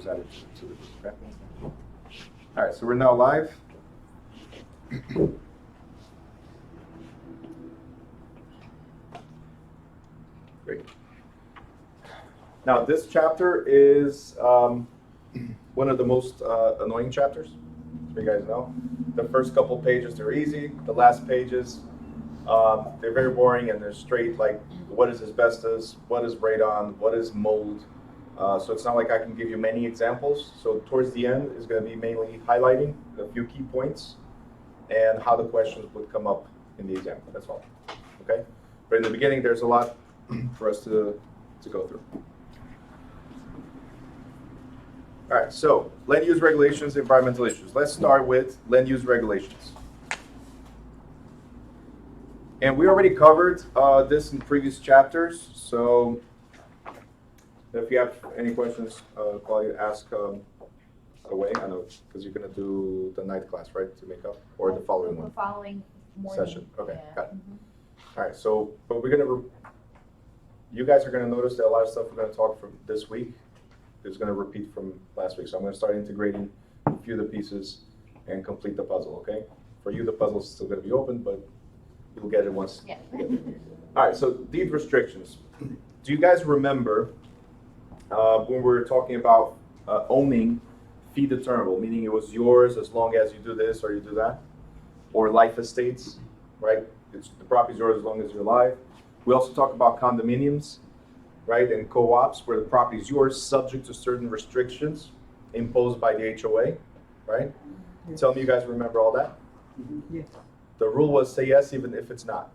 was added to the group. Okay? All right, so we're now live. Great. Now, this chapter is one of the most annoying chapters, so you guys know. The first couple pages, they're easy. The last pages, they're very boring and they're straight, like, what is asbestos, what is radon, what is mold. So it's not like I can give you many examples. So towards the end is going to be mainly highlighting a few key points and how the questions would come up in the exam. That's all. Okay? But in the beginning, there's a lot for us to go through. All right, so land use regulations, environmental issues. Let's start with land use regulations. And we already covered this in previous chapters, so if you have any questions, Claudia, ask away. I know, because you're going to do the night class, right, to make up, or the following one? The following morning. Session. Okay, Yeah. got it. All right, so, but we're going to, you guys are going to notice that a lot of stuff we're going to talk from this week is going to repeat from last week. So I'm going to start integrating a few of the pieces and complete the puzzle, okay? For you, the puzzle is still going to be open, but you'll get it once. Yeah. You get it. All right, so deed restrictions. Do you guys remember when we were talking about owning fee determinable, meaning it was yours as long as you do this or you do that? Or life estates, right? The property's yours as long as you're alive. We also talk about condominiums, right, and co-ops where the property is yours subject to certain restrictions imposed by the HOA, right? Yes. Tell me you guys remember all that? Yes. The rule was say yes even if it's not.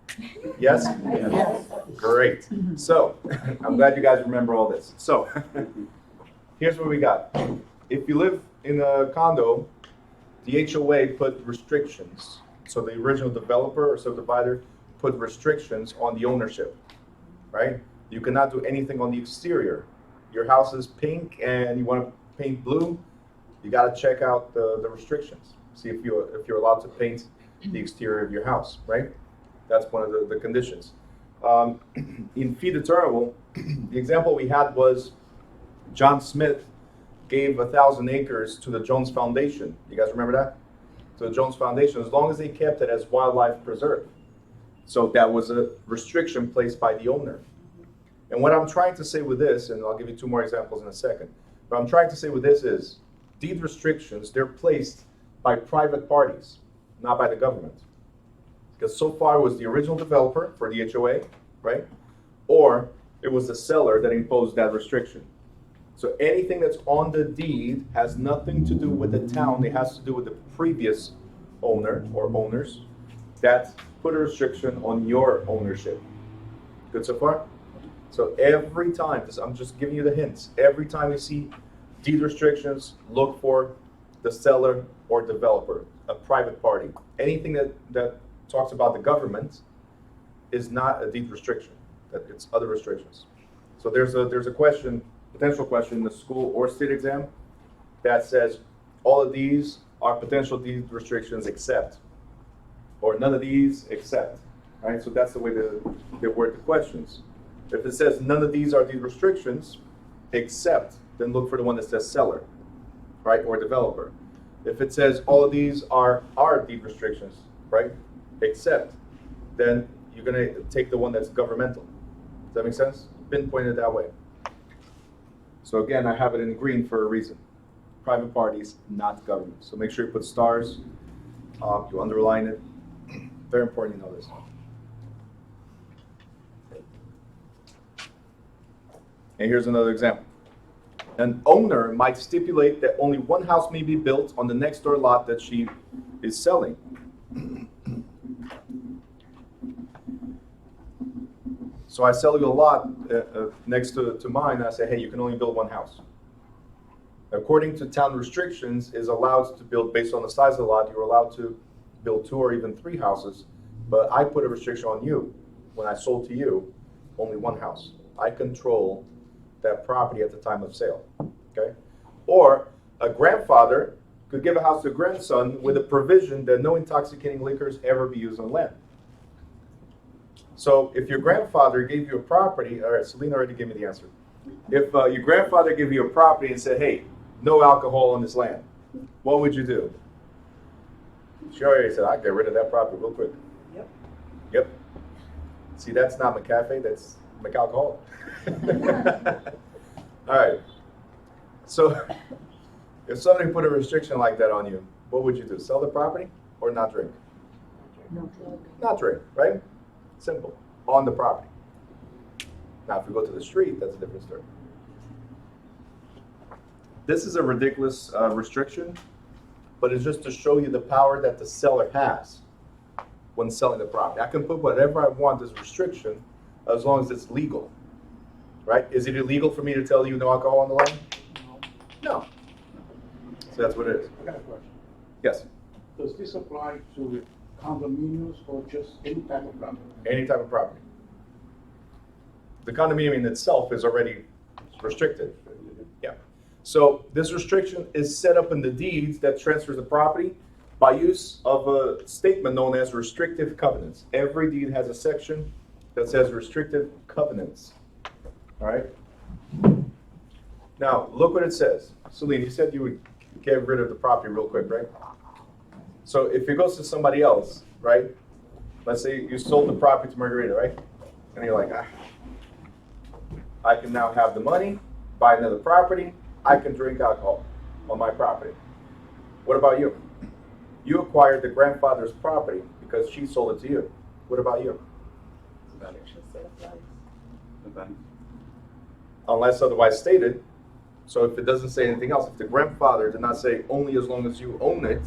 Yes? Yes. Great. So, I'm glad you guys remember all this. So, here's what we got. If you live in a condo, the HOA put restrictions. So the original developer or subdivider put restrictions on the ownership, right? You cannot do anything on the exterior. Your house is pink and you want to paint blue, you got to check out the restrictions. See if you're allowed to paint the exterior of your house, right? That's one of the conditions. In fee determinable, the example we had was John Smith gave 1,000 acres to the Jones Foundation. You guys remember that? To the Jones Foundation, as long as they kept it as wildlife preserve. So that was a restriction placed by the owner. And what I'm trying to say with this, and I'll give you two more examples in a second, what I'm trying to say with this is deed restrictions, they're placed by private parties, not by the government. Because so far it was the original developer for the HOA, right? Or it was the seller that imposed that restriction. So anything that's on the deed has nothing to do with the town. It has to do with the previous owner or owners that put a restriction on your ownership. Good so far? So every time, I'm just giving you the hints, every time you see deed restrictions, look for the seller or developer, a private party. Anything that talks about the government is not a deed restriction. That it's other restrictions. So there's a question, potential question in the school or state exam that says all of these are potential deed restrictions except, or none of these except, right? So that's the way they word the questions. If it says none of these are deed restrictions except, then look for the one that says seller, right, or developer. If it says all of these are deed restrictions, right, except, then you're going to take the one that's governmental. Does that make sense? Pinpointed that way. So again, I have it in green for a reason. Private parties, not government. So make sure you put stars, you underline it. Very important you know this. And here's another example. An owner might stipulate that only one house may be built on the next door lot that she is selling. So I sell you a lot next to mine, and I say, hey, you can only build one house. According to town restrictions, is allowed to build based on the size of the lot. You're allowed to build 2 or even 3 houses, but I put a restriction on you. When I sold to you, only one house. I control that property at the time of sale, okay? Or a grandfather could give a house to a grandson with a provision that no intoxicating liquors ever be used on land. So if your grandfather gave you a property, all right, Selena already gave me the answer. If your grandfather gave you a property and said, hey, no alcohol on this land, what would you do? She already said, I'd get rid of that property real quick. Yep. Yep. See, that's not McCafe, that's McAlcohol. All right. So if somebody put a restriction like that on you, what would you do? Sell the property or not drink? Not drink, right? Simple. On the property. Now, if we go to the street, that's a different story. This is a ridiculous restriction, but it's just to show you the power that the seller has when selling the property. I can put whatever I want as restriction as long as it's legal, right? Is it illegal for me to tell you no alcohol on the land? No. So that's what it is. I got a question. Yes, Does this apply to condominiums or just any type of property? any type of property. The condominium in itself is already restricted. Yeah. So this restriction is set up in the deeds that transfers the property by use of a statement known as restrictive covenants. Every deed has a section that says restrictive covenants. All right? Now, look what it says. Celine, you said you would get rid of the property real quick, right? So if it goes to somebody else, right? Let's say you sold the property to Margarita, right? And you're like, I can now have the money, buy another property, I can drink alcohol on my property. What about you? You acquired the grandfather's property because she sold it to you. What about you? Unless otherwise stated. So if it doesn't say anything else, if the grandfather did not say only as long as you own it,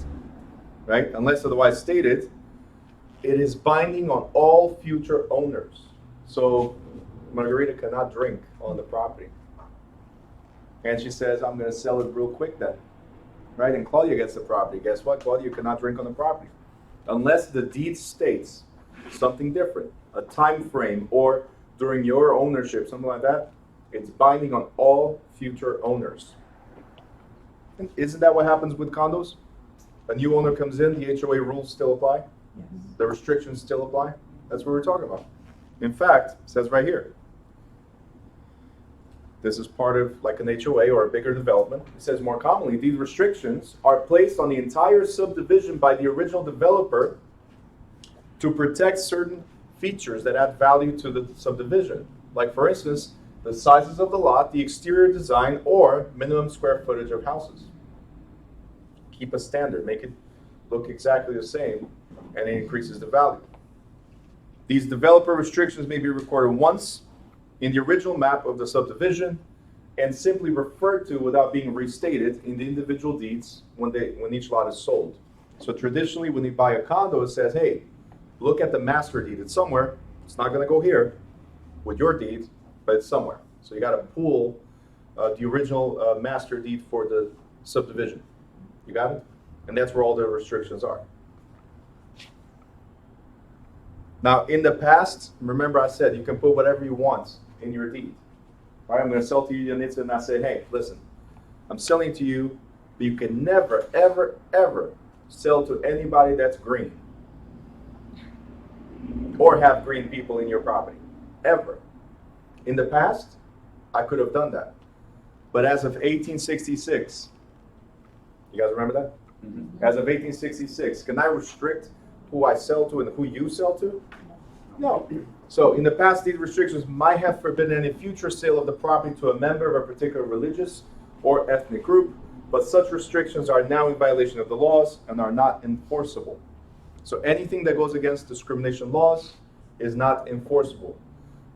right? Unless otherwise stated, it is binding on all future owners. So Margarita cannot drink on the property. And she says, I'm going to sell it real quick then. Right? And Claudia gets the property. Guess what? Claudia cannot drink on the property. Unless the deed states something different, a time frame, or during your ownership, something like that, it's binding on all future owners. And isn't that what happens with condos? A new owner comes in, the HOA rules still apply? Yes. The restrictions still apply? That's what we're talking about. In fact, it says right here, this is part of like an HOA or a bigger development. It says more commonly, these restrictions are placed on the entire subdivision by the original developer to protect certain features that add value to the subdivision. Like for instance, the sizes of the lot, the exterior design, or minimum square footage of houses. Keep a standard, make it look exactly the same, and it increases the value. These developer restrictions may be recorded once in the original map of the subdivision and simply referred to without being restated in the individual deeds when each lot is sold. So traditionally, when you buy a condo, it says, hey, look at the master deed. It's somewhere. It's not going to go here with your deed, but it's somewhere. So you got to pull the original master deed for the subdivision. You got it? And that's where all the restrictions are. Now, in the past, remember I said you can put whatever you want in your deed. All right, I'm going to sell to you, Yanitza, and I say, hey, listen, I'm selling to you, but you can never, ever, ever sell to anybody that's green or have green people in your property, ever. In the past, I could have done that. But as of 1866, you guys remember that? Mm-hmm. As of 1866, can I restrict who I sell to and who you sell to? No. So in the past, these restrictions might have forbidden any future sale of the property to a member of a particular religious or ethnic group, but such restrictions are now in violation of the laws and are not enforceable. So anything that goes against discrimination laws is not enforceable.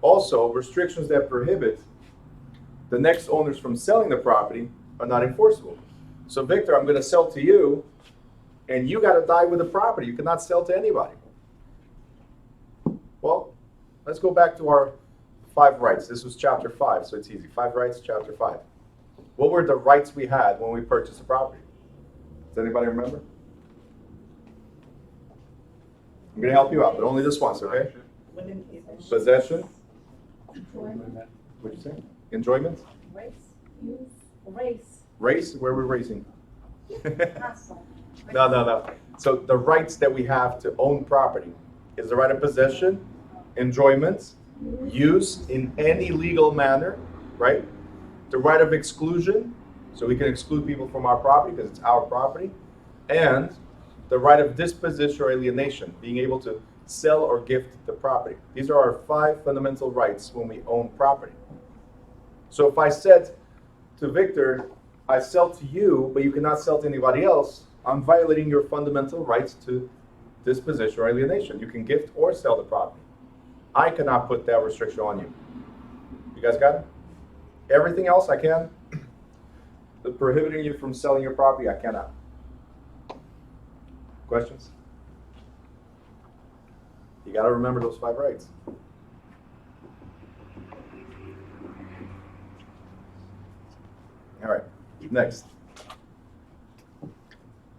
Also, restrictions that prohibit the next owners from selling the property are not enforceable. So Victor, I'm going to sell to you, and you got to die with the property. You cannot sell to anybody. Well, let's go back to our 5 rights. This was chapter 5, so it's easy. 5 rights, chapter 5. What were the rights we had when we purchased the property? Does anybody remember? I'm going to help you out, but only this once, okay? Possession. What'd you say? Enjoyment? Race. Use. Race. Race? Where are we racing? No. So the rights that we have to own property is the right of possession, enjoyment, use in any legal manner, right? The right of exclusion. So we can exclude people from our property because it's our property. And the right of disposition or alienation, being able to sell or gift the property. These are our 5 fundamental rights when we own property. So if I said to Victor, I sell to you, but you cannot sell to anybody else, I'm violating your fundamental rights to disposition or alienation. You can gift or sell the property. I cannot put that restriction on you. You guys got it? Everything else I can. The prohibiting you from selling your property, I cannot. Questions? You got to remember those 5 rights. All right, next.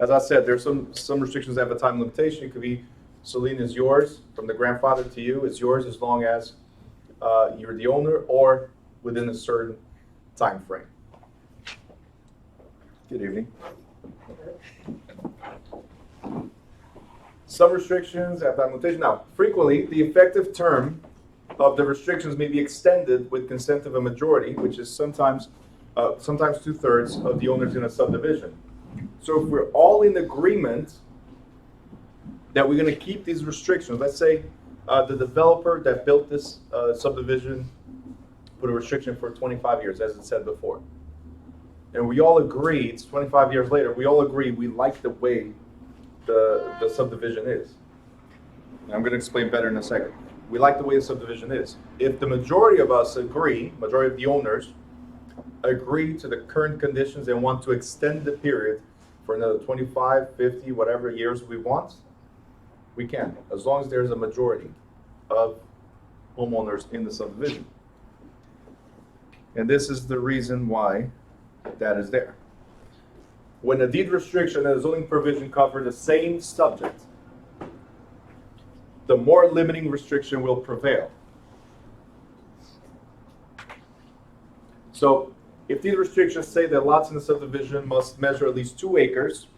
As I said, there's some restrictions that have a time limitation. It could be, Celine is yours, from the grandfather to you, it's yours as long as you're the owner or within a certain time frame. Good evening. Some restrictions have time limitation. Now, frequently, the effective term of the restrictions may be extended with consent of a majority, which is sometimes 2/3 of the owners in a subdivision. So if we're all in agreement that we're going to keep these restrictions, let's say the developer that built this subdivision put a restriction for 25 years, as it said before. And we all agree, it's 25 years later, we all agree we like the way the subdivision is. And I'm going to explain better in a second. We like the way the subdivision is. If the majority of us agree, majority of the owners agree to the current conditions and want to extend the period for another 25, 50, whatever years we want, we can, as long as there's a majority of homeowners in the subdivision. And this is the reason why that is there. When a deed restriction and a zoning provision cover the same subject, the more limiting restriction will prevail. So if these restrictions say that lots in the subdivision must measure at least 2 acres,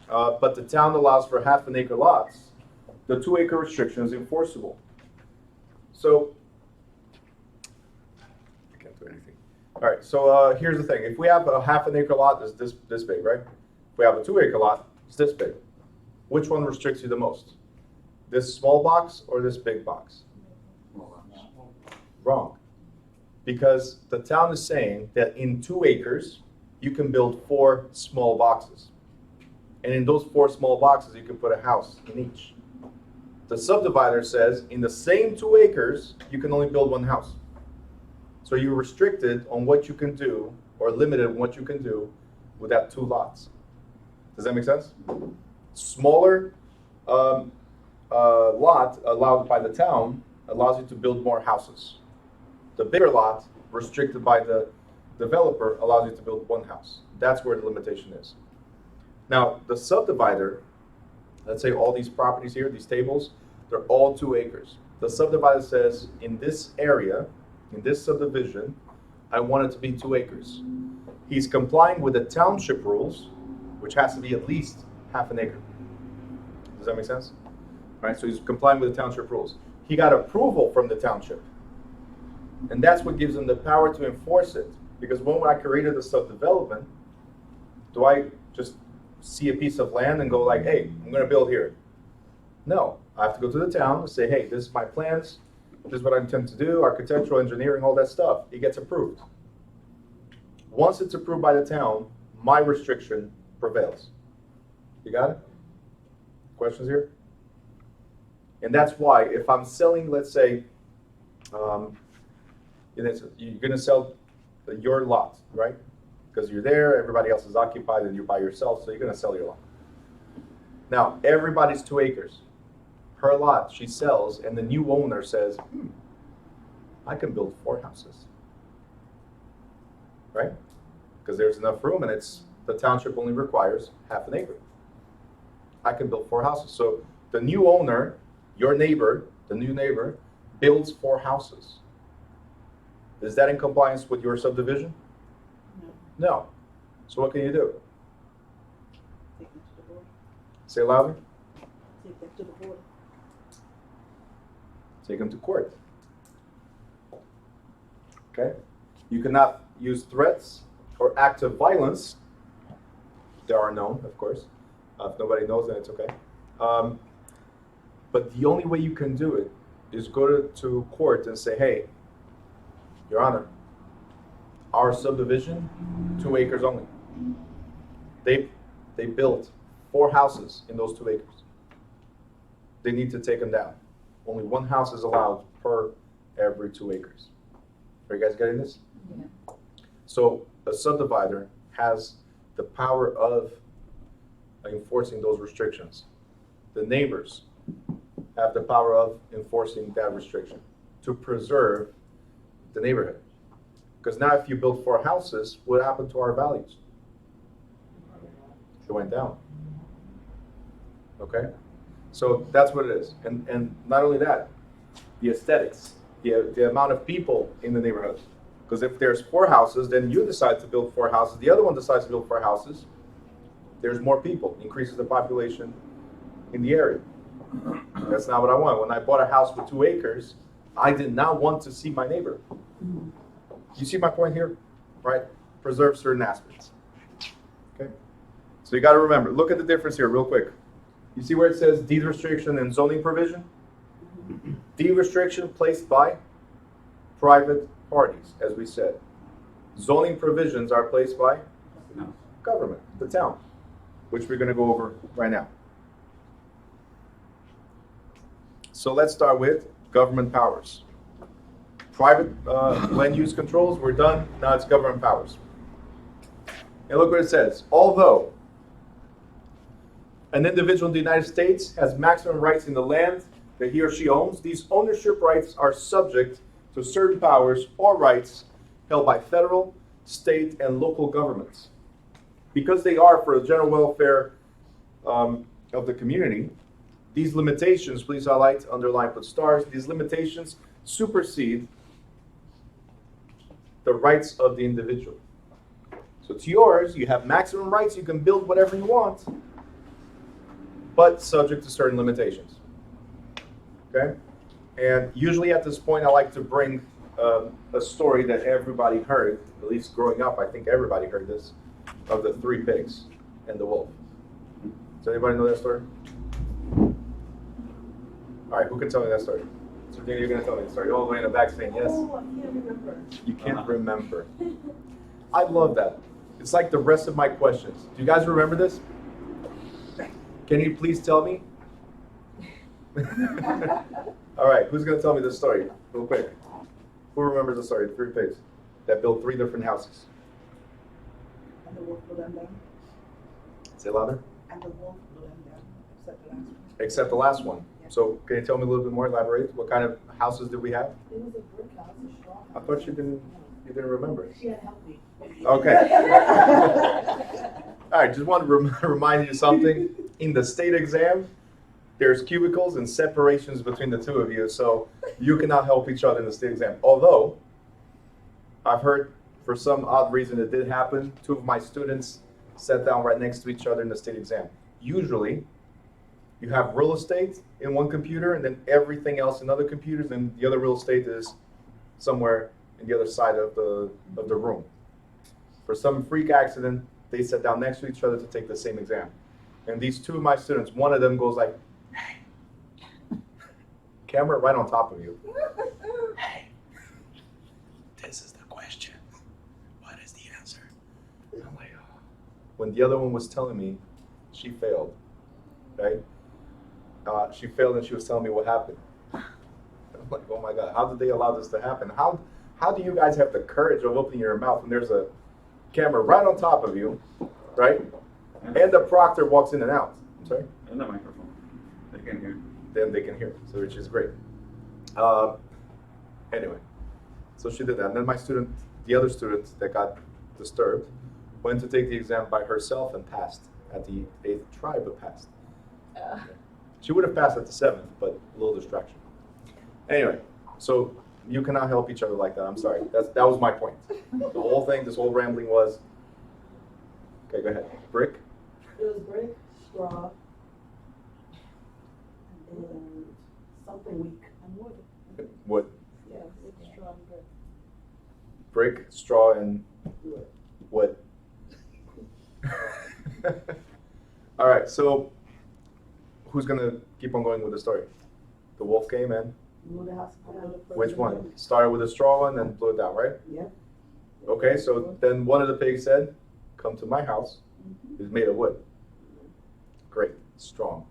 but the town allows for half-an acre lots, the 2-acre restriction is enforceable. So, I can't do anything. All right, so here's the thing. If we have a half-an acre lot, it's this big, right? If we have a 2-acre lot, it's this big. Which one restricts you the most? This small box or this big box? Wrong. Because the town is saying that in 2 acres, you can build 4 small boxes. And in those 4 small boxes, you can put a house in each. The subdivider says in the same 2 acres, you can only build 1 house. So you're restricted on what you can do, or limited on what you can do with that 2 lots. Does that make sense? Smaller lot allowed by the town allows you to build more houses. The bigger lot, restricted by the developer, allows you to build 1 house. That's where the limitation is. Now, the subdivider, let's say all these properties here, these tables, they're all 2 acres. The subdivider says, in this area, in this subdivision, I want it to be 2 acres. He's complying with the township rules, which has to be at least half an acre. Does that make sense? All right, so he's complying with the township rules. He got approval from the township. And that's what gives him the power to enforce it. Because when I created the subdevelopment, do I just see a piece of land and go like, hey, I'm going to build here? No, I have to go to the town and say, hey, this is my plans. This is what I intend to do, architectural, engineering, all that stuff. It gets approved. Once it's approved by the town, my restriction prevails. You got it? Questions here? And that's why if I'm selling, let's say, you're going to sell your lot, right? Because you're there, everybody else is occupied, and you're by yourself, so you're going to sell your lot. Now, everybody's 2 acres. Her lot, she sells, and the new owner says, I can build 4 houses. Right? Because there's enough room, and the township only requires half an acre. I can build 4 houses. So the new owner, your neighbor, the new neighbor, builds 4 houses. Is that in compliance with your subdivision? No. No. So what can you do? Take them to the board. Say it louder. Take them to the board. Take them to court. Okay? You cannot use threats or act of violence, there are known, of course. If nobody knows, then it's okay. But the only way you can do it is go to court and say, hey, Your Honor, our subdivision, 2 acres only. They built 4 houses in those 2 acres. They need to take them down. Only 1 house is allowed per every 2 acres. Are you guys getting this? Yeah. So a subdivider has the power of enforcing those restrictions. The neighbors have the power of enforcing that restriction to preserve the neighborhood. Because now if you build 4 houses, what happened to our values? It went down. Okay? So that's what it is. And not only that, the aesthetics, the amount of people in the neighborhood. Because if there's 4 houses, then you decide to build 4 houses, the other one decides to build 4 houses, there's more people, increases the population in the area. That's not what I want. When I bought a house with 2 acres, I did not want to see my neighbor. You see my point here? Right? Preserve certain aspects. Okay? So you got to remember, look at the difference here real quick. You see where it says deed restriction and zoning provision? Deed restriction placed by private parties, as we said. Zoning provisions are placed by government, the town, which we're going to go over right now. So let's start with government powers. Private land use controls, we're done. Now it's government powers. And look what it says. Although an individual in the United States has maximum rights in the land that he or she owns, these ownership rights are subject to certain powers or rights held by federal, state, and local governments. Because they are for the general welfare of the community, these limitations, please highlight, underline, put stars, these limitations supersede the rights of the individual. So it's yours, you have maximum rights, you can build whatever you want, but subject to certain limitations. Okay? And usually at this point, I like to bring a story that everybody heard, at least growing up, I think everybody heard this, of the 3 pigs and the wolf. Does anybody know that story? All right, who can tell me that story? So you're going to tell me the story. All the way in the back saying yes. Oh, I can't remember. You can't remember. I love that. It's like the rest of my questions. Do you guys remember this? Can you please tell me? All right, who's going to tell me this story real quick? Who remembers the story of 3 pigs that built 3 different houses? And the wolf blew them down. Say louder. And the wolf blew them down, except the last one. Except the last one. Yeah. So can you tell me a little bit more, elaborate? What kind of houses did we have? It was a brick house, a straw house. I thought you didn't remember. She had helped me. Okay. All right, just want to remind you something. In the state exam, there's cubicles and separations between the 2 of you, so you cannot help each other in the state exam. Although, I've heard for some odd reason it did happen. 2 of my students sat down right next to each other in the state exam. Usually, you have real estate in one computer and then everything else in other computers, and the other real estate is somewhere in the other side of the room. For some freak accident, they sat down next to each other to take the same exam. And these 2 of my students, one of them goes like, hey, camera right on top of you. Hey, this is the question. What is the answer? I'm like, oh. When the other one was telling me she failed, right? She failed and she was telling me what happened. I'm like, oh my God, how did they allow this to happen? How do you guys have the courage of opening your mouth when there's a camera right on top of you, right? And the proctor walks in and out. I'm sorry? And the microphone. They can hear. Then they can hear, so which is great. Anyway, so she did that. And then the other student that got disturbed, went to take the exam by herself and passed at the 8th try, but passed. She would have passed at the 7th, but a little distraction. Anyway, so you cannot help each other like that. I'm sorry. That was my point. The whole thing, this whole rambling was. Okay, go ahead. Brick. It was brick, straw, and something weak, and wood. Wood. Yeah, wood, straw, and brick. Brick, straw, and Wood. Wood. All right, so who's gonna keep on going with the story? The wolf came in. Blew the house down. Which one? Started with a straw one, then blew it down, right? Yeah. Okay, so then one of the pigs said, "Come to my house. It's made of wood." Great, strong.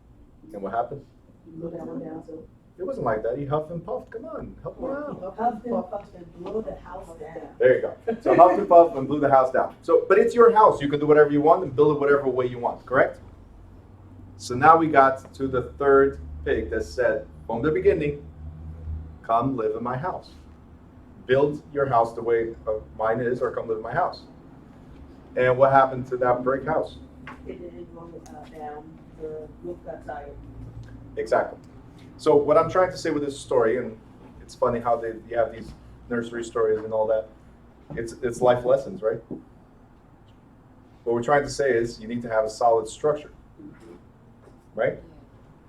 And what happened? Blew that one down too. It wasn't like that. He huffed and puffed. Come on, help me out. Huffed and puffed and blew the house down. There you go. So huffed and puffed and blew the house down. So, but it's your house. You can do whatever you want and build it whatever way you want. Correct? So now we got to the third pig that said, from the beginning, "Come live in my house. Build your house the way mine is, or come live in my house." And what happened to that brick house? It didn't blow it down. The roof got tired. Exactly. So what I'm trying to say with this story, and it's funny how you have these nursery stories and all that. It's life lessons, right? What we're trying to say is you need to have a solid structure, right?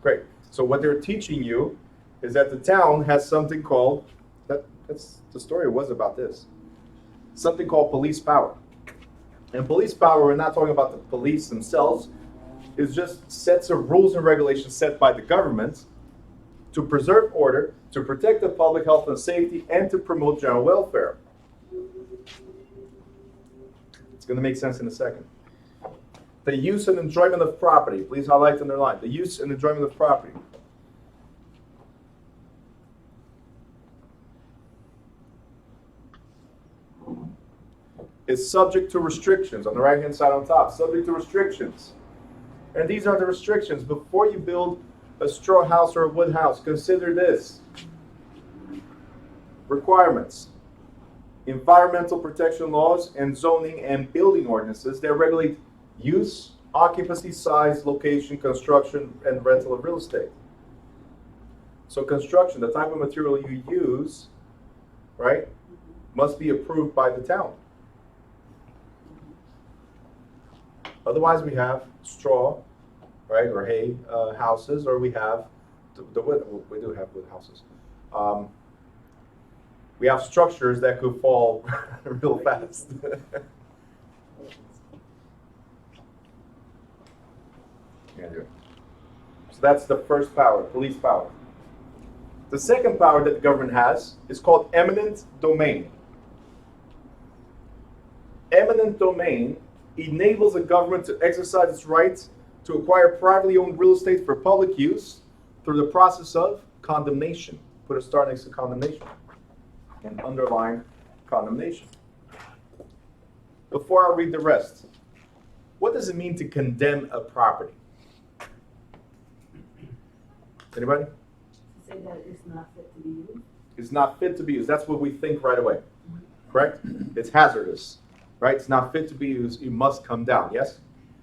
Great. So what they're teaching you is that the town has something called, that's the story was about this, something called police power. And police power, we're not talking about the police themselves, is just sets of rules and regulations set by the government to preserve order, to protect the public health and safety, and to promote general welfare. It's going to make sense in a second. The use and enjoyment of property. Please highlight and underline. The use and enjoyment of property. Is subject to restrictions. On the right-hand side on top, subject to restrictions. And these are the restrictions. Before you build a straw house or a wood house, consider this. Requirements. Environmental protection laws and zoning and building ordinances that regulate use, occupancy, size, location, construction, and rental of real estate. So construction, the type of material you use, right, must be approved by the town. Otherwise, we have straw, right, or hay houses, or we have the wood. We do have wood houses. We have structures that could fall real fast. So that's the first power, police power. The second power that the government has is called eminent domain. Eminent domain enables a government to exercise its right to acquire privately owned real estate for public use through the process of condemnation. Put a star next to condemnation and underline condemnation. Before I read the rest, what does it mean to condemn a property? Anybody? Say that it's not fit to be used. It's not fit to be used. That's what we think right away. Correct? It's hazardous. Right? It's not fit to be used. It must come down. Yes?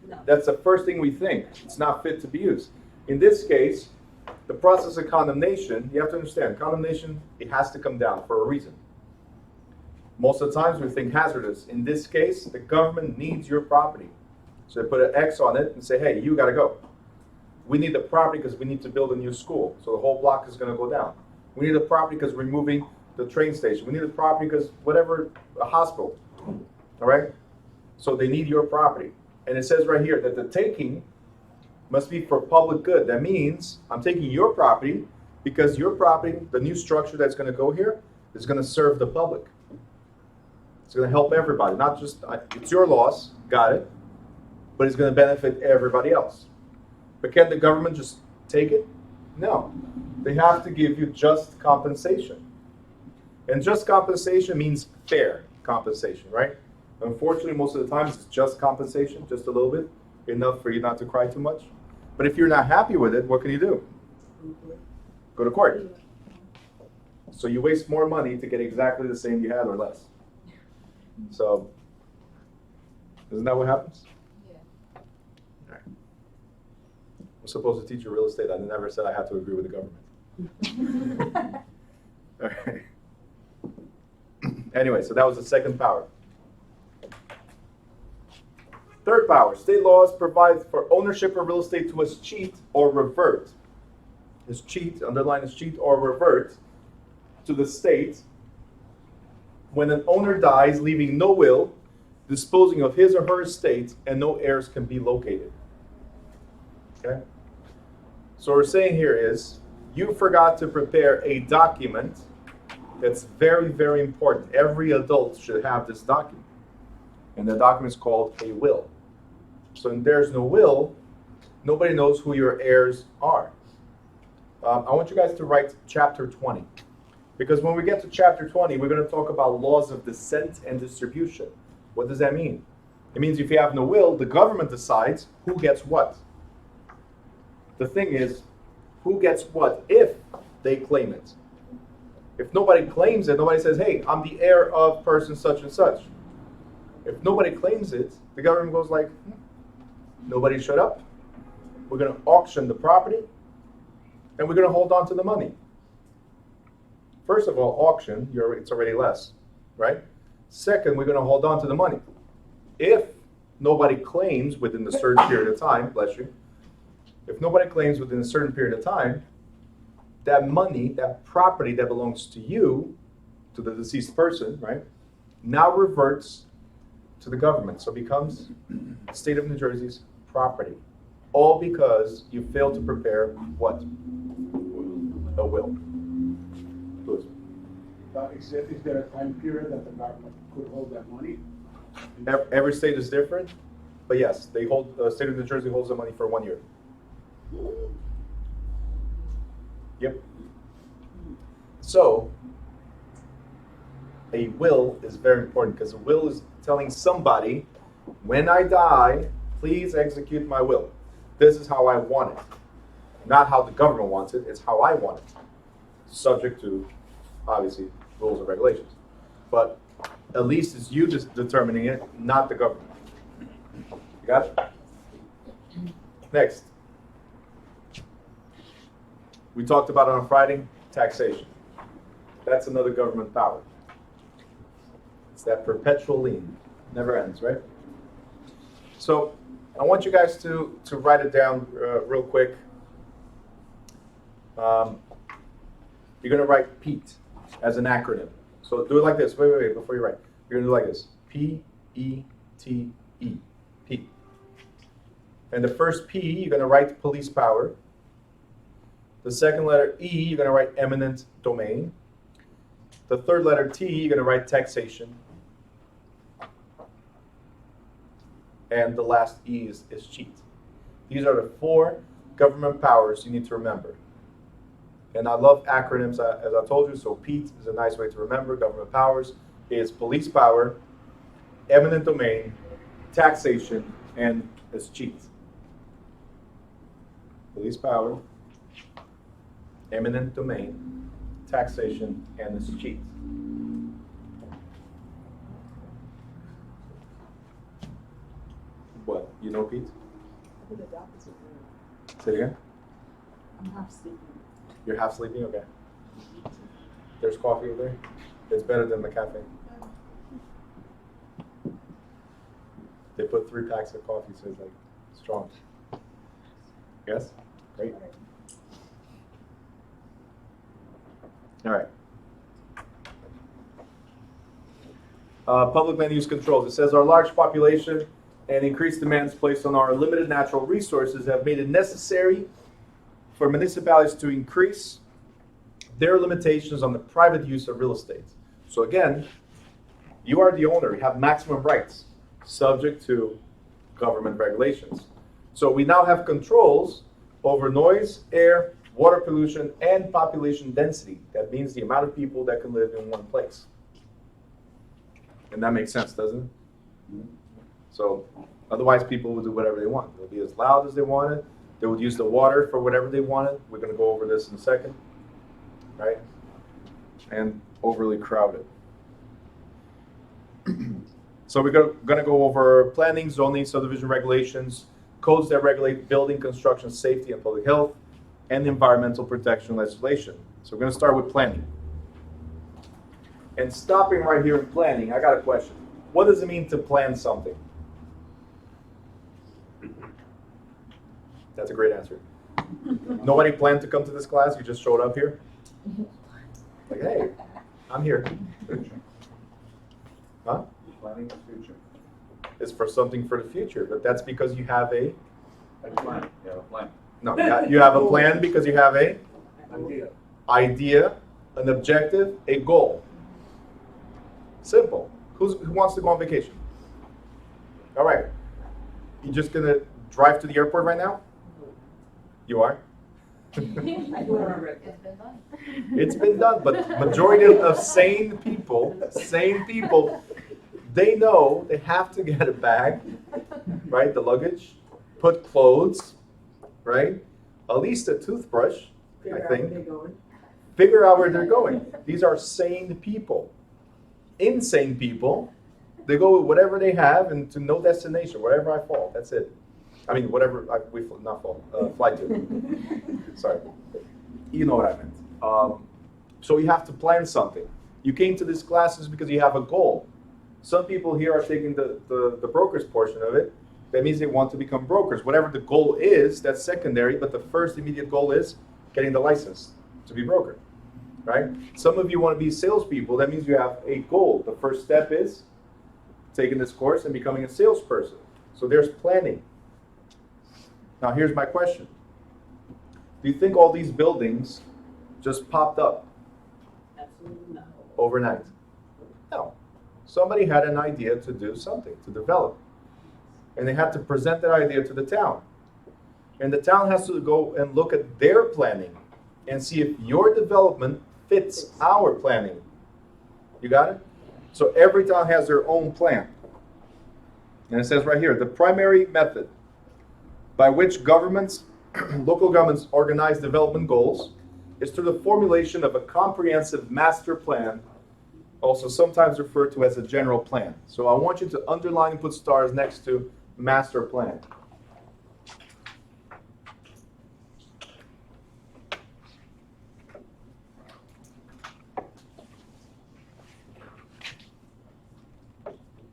No. That's the first thing we think. It's not fit to be used. In this case, the process of condemnation, you have to understand, condemnation, it has to come down for a reason. Most of the times we think hazardous. In this case, the government needs your property. So they put an X on it and say, hey, you got to go. We need the property because we need to build a new school. So the whole block is going to go down. We need the property because we're moving the train station. We need the property because whatever, a hospital. All right? So they need your property. And it says right here that the taking must be for public good. That means I'm taking your property because your property, the new structure that's going to go here, is going to serve the public. It's going to help everybody. Not just, it's your loss, got it, but it's going to benefit everybody else. But can the government just take it? No. They have to give you just compensation. And just compensation means fair compensation, right? Unfortunately, most of the time, it's just compensation, just a little bit, enough for you not to cry too much. But if you're not happy with it, what can you do? Go to court. So you waste more money to get exactly the same you had or less. So, isn't that what happens? Yeah. All right. I'm supposed to teach you real estate. I never said I had to agree with the government. All right. Anyway, so that was the second power. Third power, state laws provide for ownership of real estate to escheat or revert. Escheat, underline escheat or revert to the state when an owner dies, leaving no will disposing of his or her estate, and no heirs can be located. Okay? So what we're saying here is, you forgot to prepare a document that's very, very important. Every adult should have this document. And the document is called a will. So when there's no will, nobody knows who your heirs are. I want you guys to write chapter 20. Because when we get to chapter 20, we're going to talk about laws of descent and distribution. What does that mean? It means if you have no will, the government decides who gets what. The thing is, who gets what if they claim it? If nobody claims it, nobody says, hey, I'm the heir of person such and such. If nobody claims it, the government goes like, nobody showed up. We're going to auction the property, and we're going to hold on to the money. First of all, auction, it's already less, right? Second, we're going to hold on to the money. If nobody claims within a certain period of time, bless you, if nobody claims within a certain period of time, that money, that property that belongs to you, to the deceased person, right, now reverts to the government. So it becomes the state of New Jersey's property. All because you failed to prepare what? A will. Is there a time period that the government could hold that money? Every state is different, but yes, they hold. The state of New Jersey holds the money for 1 year. Yep. So, a will is very important because a will is telling somebody, when I die, please execute my will. This is how I want it. Not how the government wants it, it's how I want it. Subject to, obviously, rules and regulations. But at least it's you just determining it, not the government. You got it? Next. We talked about on Friday, taxation. That's another government power. It's that perpetual lien. Never ends, right? So I want you guys to write it down real quick. You're going to write PETE as an acronym. So do it like this. Wait, before you write. You're going to do it like this. P-E-T-E. PETE. And the first P, you're going to write police power. The second letter E, you're going to write eminent domain. The third letter T, you're going to write taxation. And the last E is cheat. These are the 4 government powers you need to remember. And I love acronyms, as I told you, so PETE is a nice way to remember. Government powers is police power, eminent domain, taxation, and is cheat. Police power, eminent domain, taxation, and is cheat. What? You know PETE? I think the doctor's in Say it again? I'm half sleeping. You're half sleeping? Okay. There's coffee over there? It's better than the cafe. They put 3 packs of coffee, so it's like strong. Yes? Great. All right. Public land use controls. It says our large population and increased demands placed on our limited natural resources have made it necessary for municipalities to increase their limitations on the private use of real estate. So again, you are the owner, you have maximum rights, subject to government regulations. So we now have controls over noise, air, water pollution, and population density. That means the amount of people that can live in one place. And that makes sense, doesn't it? So otherwise people will do whatever they want. They'll be as loud as they wanted. They would use the water for whatever they wanted. We're going to go over this in a second, right? And overly crowded. So we're going to go over planning, zoning, subdivision regulations, codes that regulate building, construction, safety, and public health, and environmental protection legislation. So we're going to start with planning. And stopping right here in planning, I got a question. What does it mean to plan something? That's a great answer. Nobody planned to come to this class, you just showed up here? Like, hey, I'm here. Huh? Planning the future. is for something for the future, but that's because you have a, Plan, yeah, plan. no, you have a plan because you have a Idea. idea, an objective, a goal. Simple. Who wants to go on vacation? All right. You just gonna drive to the airport right now? You are? I do it on a regular. It's been done, but majority of sane people, they know they have to get a bag, right? The luggage, put clothes, right? At least a toothbrush, Figure I out where think. they're going. Figure out where they're going. These are sane people. Insane people, they go with whatever they have and to no destination, wherever I fall, that's it. I mean, whatever fly to. Sorry. You know what I meant. So you have to plan something. You came to these classes because you have a goal. Some people here are taking the brokers portion of it. That means they want to become brokers. Whatever the goal is, that's secondary, but the first immediate goal is getting the license to be broker, right? Some of you want to be salespeople. That means you have a goal. The first step is taking this course and becoming a salesperson. So there's planning. Now here's my question. Do you think all these buildings just popped up Absolutely not. overnight? No. Somebody had an idea to do something, to develop. And they had to present that idea to the town. And the town has to go and look at their planning and see if your development fits our planning. You got it? So every town has their own plan. And it says right here, the primary method by which governments, local governments organize development goals is through the formulation of a comprehensive master plan, also sometimes referred to as a general plan. So I want you to underline and put stars next to master plan.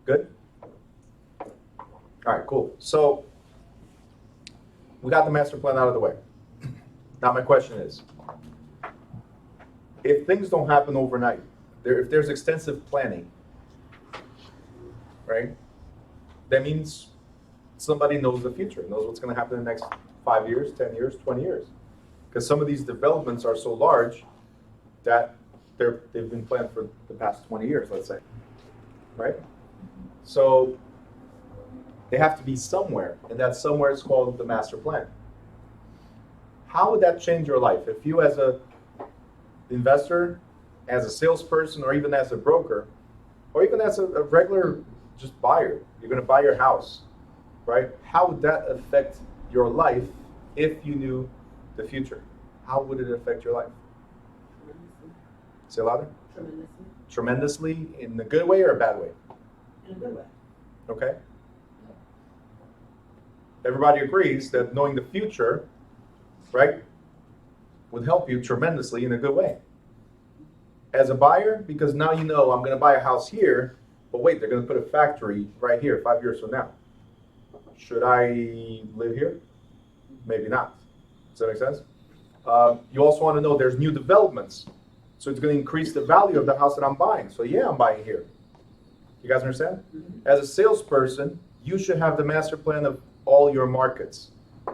Good? All right, cool. So we got the master plan out of the way. Now my question is, if things don't happen overnight, if there's extensive planning, right, that means somebody knows the future, knows what's going to happen in the next 5 years, 10 years, 20 years. Because some of these developments are so large that they've been planned for the past 20 years, let's say, right? So they have to be somewhere, and that somewhere is called the master plan. How would that change your life? If you as a investor, as a salesperson, or even as a broker, or even as a regular just buyer, you're going to buy your house, right? How would that affect your life if you knew the future? How would it affect your life? Tremendously. Say it louder. Tremendously. Tremendously, in a good way or a bad way? In a good way. Okay? Everybody agrees that knowing the future, right, would help you tremendously in a good way. As a buyer, because now you know I'm going to buy a house here, but wait, they're going to put a factory right here 5 years from now. Should I live here? Maybe not. Does that make sense? You also want to know there's new developments. So it's going to increase the value of the house that I'm buying. So yeah, I'm buying here. You guys understand? As a salesperson, you should have the master plan of all your markets,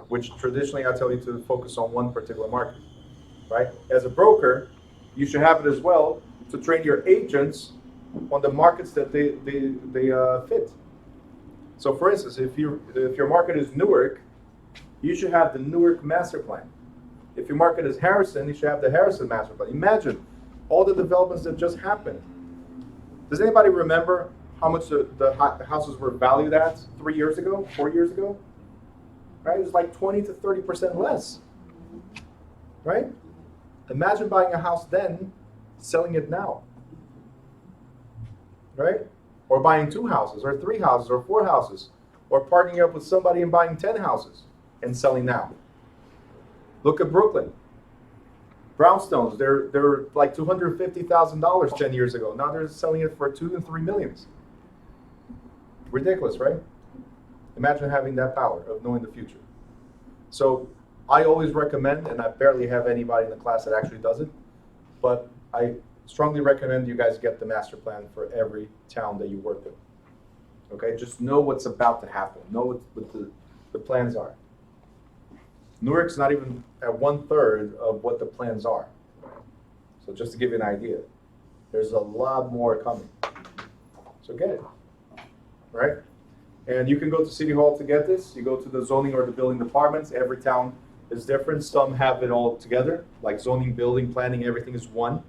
which traditionally I tell you to focus on one particular market, right? As a broker, you should have it as well to train your agents on the markets that they fit. So for instance, if your market is Newark, you should have the Newark master plan. If your market is Harrison, you should have the Harrison master plan. Imagine all the developments that just happened. Does anybody remember how much the houses were valued at 3 years ago, 4 years ago? Right, it was like 20 to 30% less, right? Imagine buying a house then, selling it now, right? Or buying 2 houses, or 3 houses, or 4 houses, or partnering up with somebody and buying 10 houses and selling now. Look at Brooklyn. Brownstones, they're like $250,000 10 years ago. Now they're selling it for 2 and 3 millions. Ridiculous, right? Imagine having that power of knowing the future. So I always recommend, and I barely have anybody in the class that actually does it, but I strongly recommend you guys get the master plan for every town that you work with. Okay, just know what's about to happen. Know what the plans are. Newark's not even at 1/3 of what the plans are. So just to give you an idea, there's a lot more coming. So get it, right? And you can go to City Hall to get this. You go to the zoning or the building departments. Every town is different. Some have it all together, like zoning, building, planning, everything is one.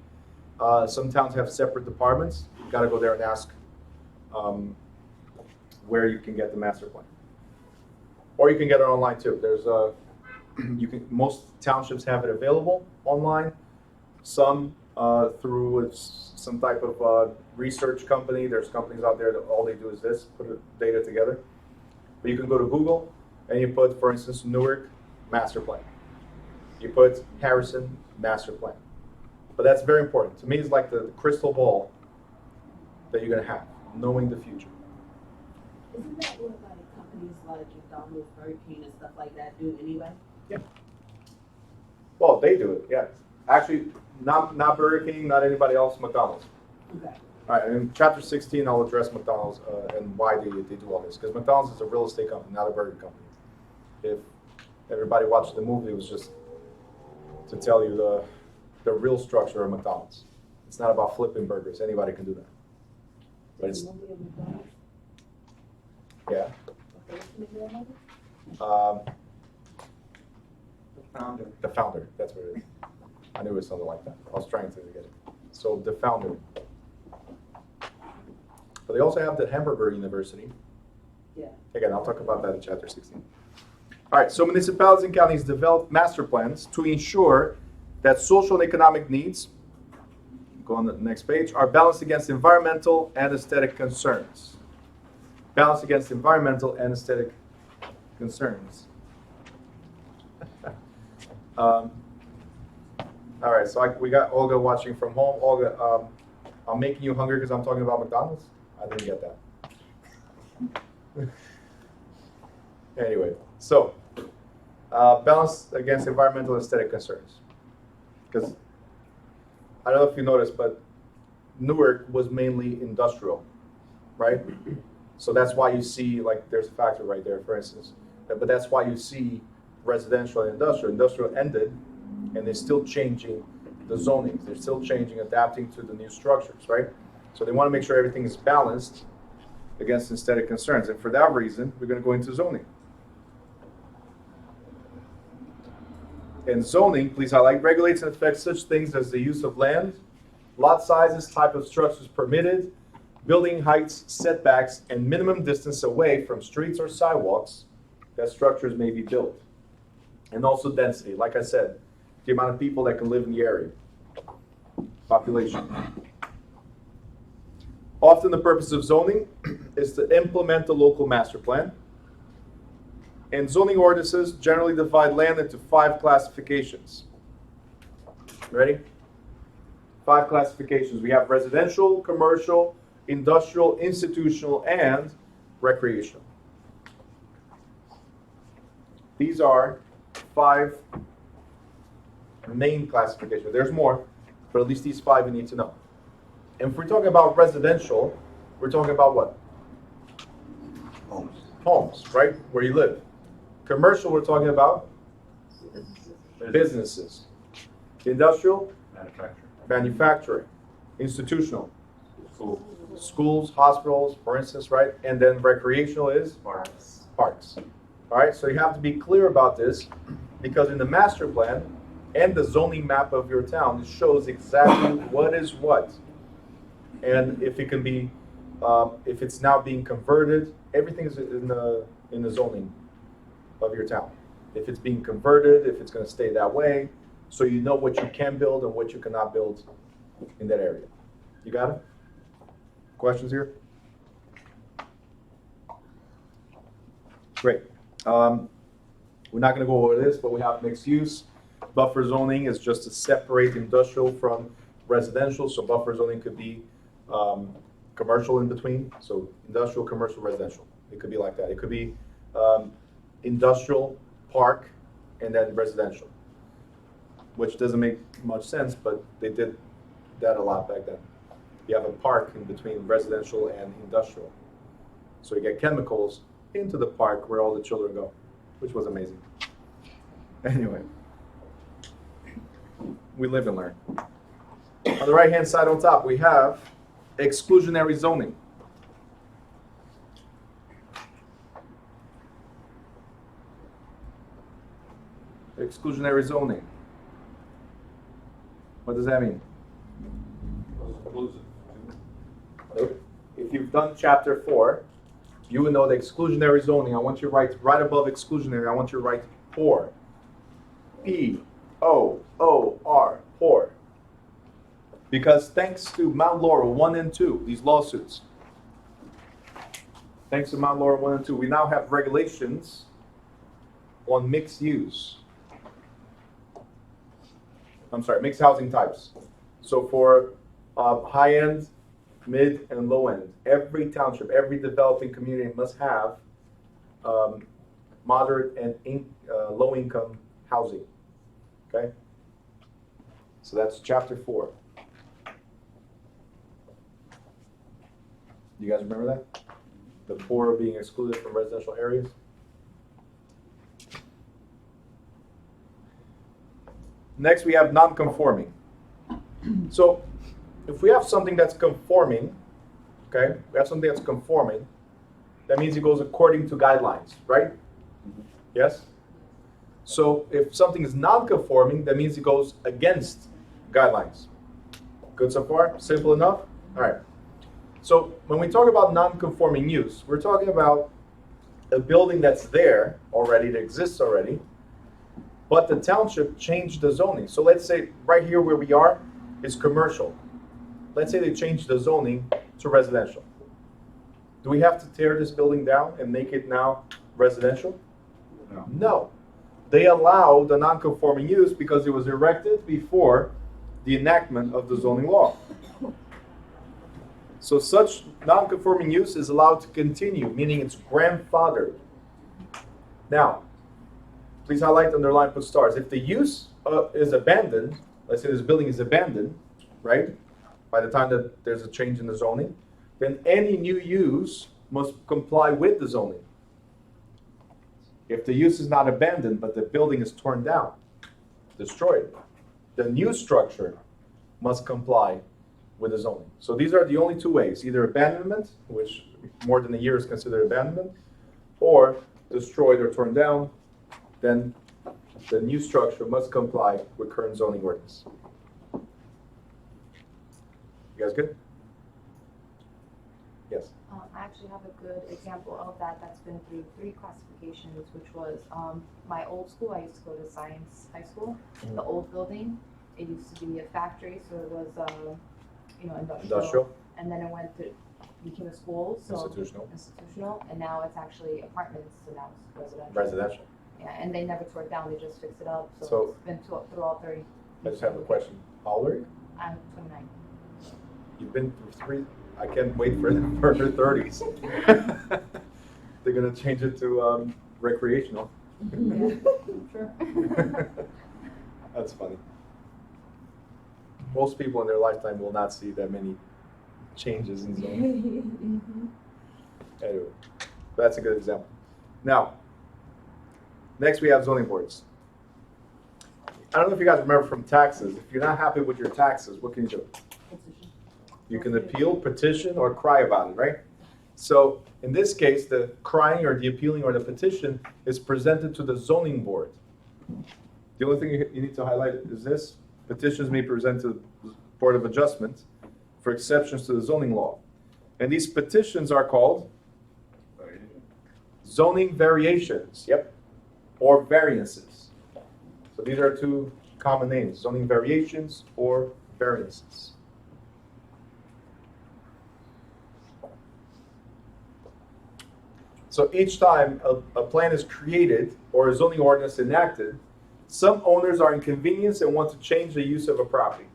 Some towns have separate departments. You gotta go there and ask where you can get the master plan. Or you can get it online too. There's most townships have it available online. Some through some type of research company. There's companies out there that all they do is this, put the data together. But you can go to Google and you put, for instance, Newark master plan. You put Harrison master plan. But that's very important. To me, it's like the crystal ball that you're gonna have, knowing the future. Isn't that what like companies like McDonald's, Burger King and stuff like that do anyway? Yeah. Well, they do it, yeah. Actually, not Burger King, not anybody else, McDonald's. Okay. All right, in chapter 16, I'll address McDonald's and why they do all this. Because McDonald's is a real estate company, not a burger company. If everybody watched the movie, it was just to tell you the real structure of McDonald's. It's not about flipping burgers. Anybody can do that. But it's, Movie of McDonald's? yeah. Okay, what's the name of that movie? The founder, that's what it is. I knew it was something like that. I was trying to get it. So the founder. But they also have the Hamburger University. Yeah. Again, I'll talk about that in chapter 16. All right, so municipalities and counties develop master plans to ensure that social and economic needs, go on the next page, are balanced against environmental and aesthetic concerns. Balanced against environmental and aesthetic concerns. All right, so we got Olga watching from home. Olga, I'm making you hungry because I'm talking about McDonald's? I didn't get that. Anyway, so balance against environmental and aesthetic concerns. Because I don't know if you noticed, but Newark was mainly industrial, right? So that's why you see, like, there's a factory right there, for instance. But that's why you see residential and industrial. Industrial ended, and they're still changing the zonings. They're still changing, adapting to the new structures, right? So they want to make sure everything is balanced against aesthetic concerns. And for that reason, we're going to go into zoning. And zoning, please highlight, regulates and affects such things as the use of land, lot sizes, type of structures permitted, building heights, setbacks, and minimum distance away from streets or sidewalks that structures may be built. And also density, like I said, the amount of people that can live in the area, population. Often the purpose of zoning is to implement the local master plan. And zoning ordinances generally divide land into 5 classifications. Ready? 5 classifications. We have residential, commercial, industrial, institutional, and recreational. These are 5 main classifications. There's more, but at least these 5 you need to know. And if we're talking about residential, we're talking about what? Homes. Homes, right? Where you live. Commercial, we're talking about businesses. Industrial, manufacturing. Institutional, schools, hospitals, for instance, right? And then recreational is parks. All right, so you have to be clear about this because in the master plan and the zoning map of your town, it shows exactly what is what. And if it can be, if it's now being converted, everything's in the zoning of your town. If it's being converted, if it's going to stay that way, so you know what you can build and what you cannot build in that area. You got it? Questions here? Great. We're not going to go over this, but we have mixed use. Buffer zoning is just to separate industrial from residential. So buffer zoning could be commercial in between. So industrial, commercial, residential. It could be like that. It could be industrial, park, and then residential, which doesn't make much sense, but they did that a lot back then. You have a park in between residential and industrial. So you get chemicals into the park where all the children go, which was amazing. Anyway, we live and learn. On the right-hand side on top, we have exclusionary zoning. Exclusionary zoning. What does that mean? If you've done chapter 4, you would know the exclusionary zoning. I want you to write right above exclusionary, I want you to write POR. P-O-O-R, POR. Because thanks to Mount Laurel 1 and 2, these lawsuits, thanks to Mount Laurel 1 and 2, we now have regulations on mixed use. I'm sorry, mixed housing types. So for high-end, mid, and low-end, every township, every developing community must have moderate and low-income housing. Okay? So that's chapter 4. You guys remember that? The poor being excluded from residential areas? Next, we have non-conforming. So, if we have something that's conforming, okay, we have something that's conforming, that means it goes according to guidelines, right? Yes? So, if something is non-conforming, that means it goes against guidelines. Good so far? Simple enough? All right. So, when we talk about non-conforming use, we're talking about a building that's there already, that exists already, but the township changed the zoning. So let's say right here where we are is commercial. Let's say they changed the zoning to residential. Do we have to tear this building down and make it now residential? No. No. They allow the non-conforming use because it was erected before the enactment of the zoning law. So such non-conforming use is allowed to continue, meaning it's grandfathered. Now, please highlight, underline, put stars. If the use is abandoned, let's say this building is abandoned, right? By the time that there's a change in the zoning, then any new use must comply with the zoning. If the use is not abandoned, but the building is torn down, destroyed, the new structure must comply with the zoning. So these are the only two ways, either abandonment, which more than a year is considered abandonment, or destroyed or torn down, then the new structure must comply with current zoning ordinance. You guys good? Yes. I actually have a good example of that that's been through 3 classifications, which was my old school. I used to go to Science High School. Mhm. The old building, it used to be a factory, so it was industrial. Industrial, And then it became a school, so institutional, and now it's actually apartments, so now it's residential. residential. Yeah, and they never tore it down, they just fixed it up, so, So- it's been through all 30. I just have a question. How old are you? I'm 29. You've been through 3. I can't wait for her 30s. They're gonna change it to recreational. Yeah, sure. That's funny. Most people in their lifetime will not see that many changes in zoning. Anyway, that's a good example. Now, next we have zoning boards. I don't know if you guys remember from taxes. If you're not happy with your taxes, what can you do? You can appeal, petition, or cry about it, right? So in this case, the crying or the appealing or the petition is presented to the zoning board. The only thing you need to highlight is this: petitions may be presented to the Board of Adjustment for exceptions to the zoning law. And these petitions are called zoning variations, yep, or variances. So these are 2 common names: zoning variations or variances. So each time a plan is created or a zoning ordinance enacted, some owners are inconvenienced and want to change the use of a property.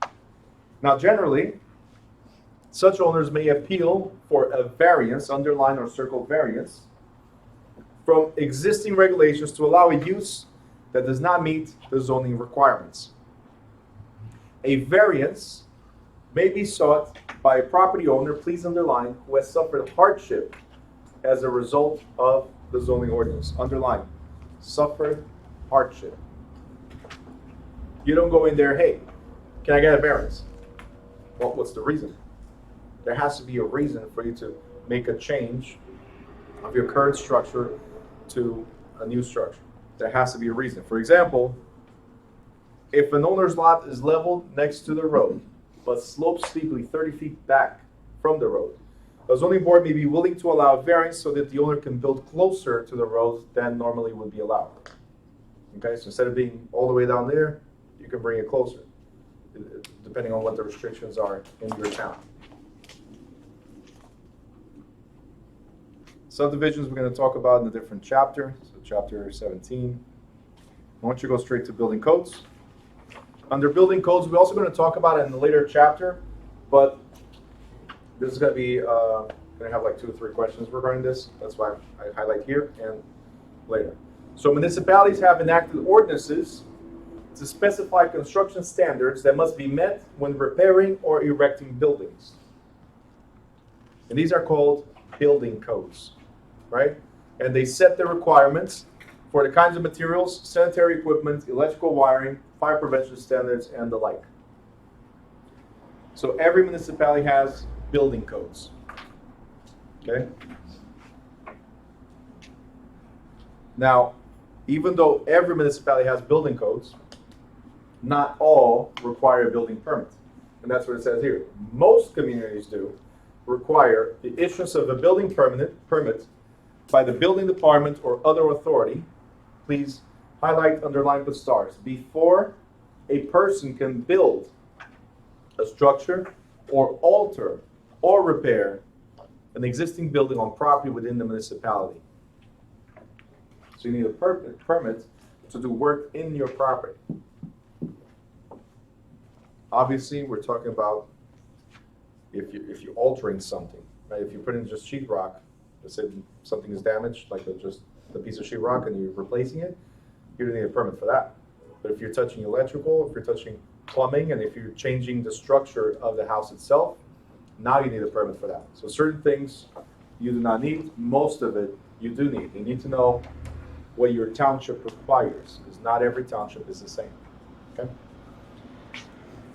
Now generally, such owners may appeal for a variance, underline or circle variance, from existing regulations to allow a use that does not meet the zoning requirements. A variance may be sought by a property owner, please underline, who has suffered hardship as a result of the zoning ordinance. Underline, suffered hardship. You don't go in there, hey, can I get a variance? Well, what's the reason? There has to be a reason for you to make a change of your current structure to a new structure. There has to be a reason. For example, if an owner's lot is leveled next to the road, but slopes steeply 30 feet back from the road, the zoning board may be willing to allow a variance so that the owner can build closer to the road than normally would be allowed. Okay, so instead of being all the way down there, you can bring it closer, depending on what the restrictions are in your town. Subdivisions we're going to talk about in a different chapter, so chapter 17. I want you to go straight to building codes. Under building codes, we're also going to talk about it in a later chapter, but this is going to be, going to have like 2 or 3 questions regarding this. That's why I highlight here and later. So municipalities have enacted ordinances to specify construction standards that must be met when repairing or erecting buildings. And these are called building codes, right? And they set the requirements for the kinds of materials, sanitary equipment, electrical wiring, fire prevention standards, and the like. So every municipality has building codes, okay? Now, even though every municipality has building codes, not all require a building permit. And that's what it says here. Most communities do require the issuance of a building permit by the building department or other authority. Please highlight, underline, put stars. Before a person can build a structure or alter or repair an existing building on property within the municipality. So you need a permit to do work in your property. Obviously, we're talking about if you're altering something, right? If you put in just sheetrock, let's say something is damaged, like just a piece of sheetrock, and you're replacing it, you don't need a permit for that. But if you're touching electrical, if you're touching plumbing, and if you're changing the structure of the house itself, now you need a permit for that. So certain things you do not need. Most of it you do need. You need to know what your township requires, because not every township is the same. Okay?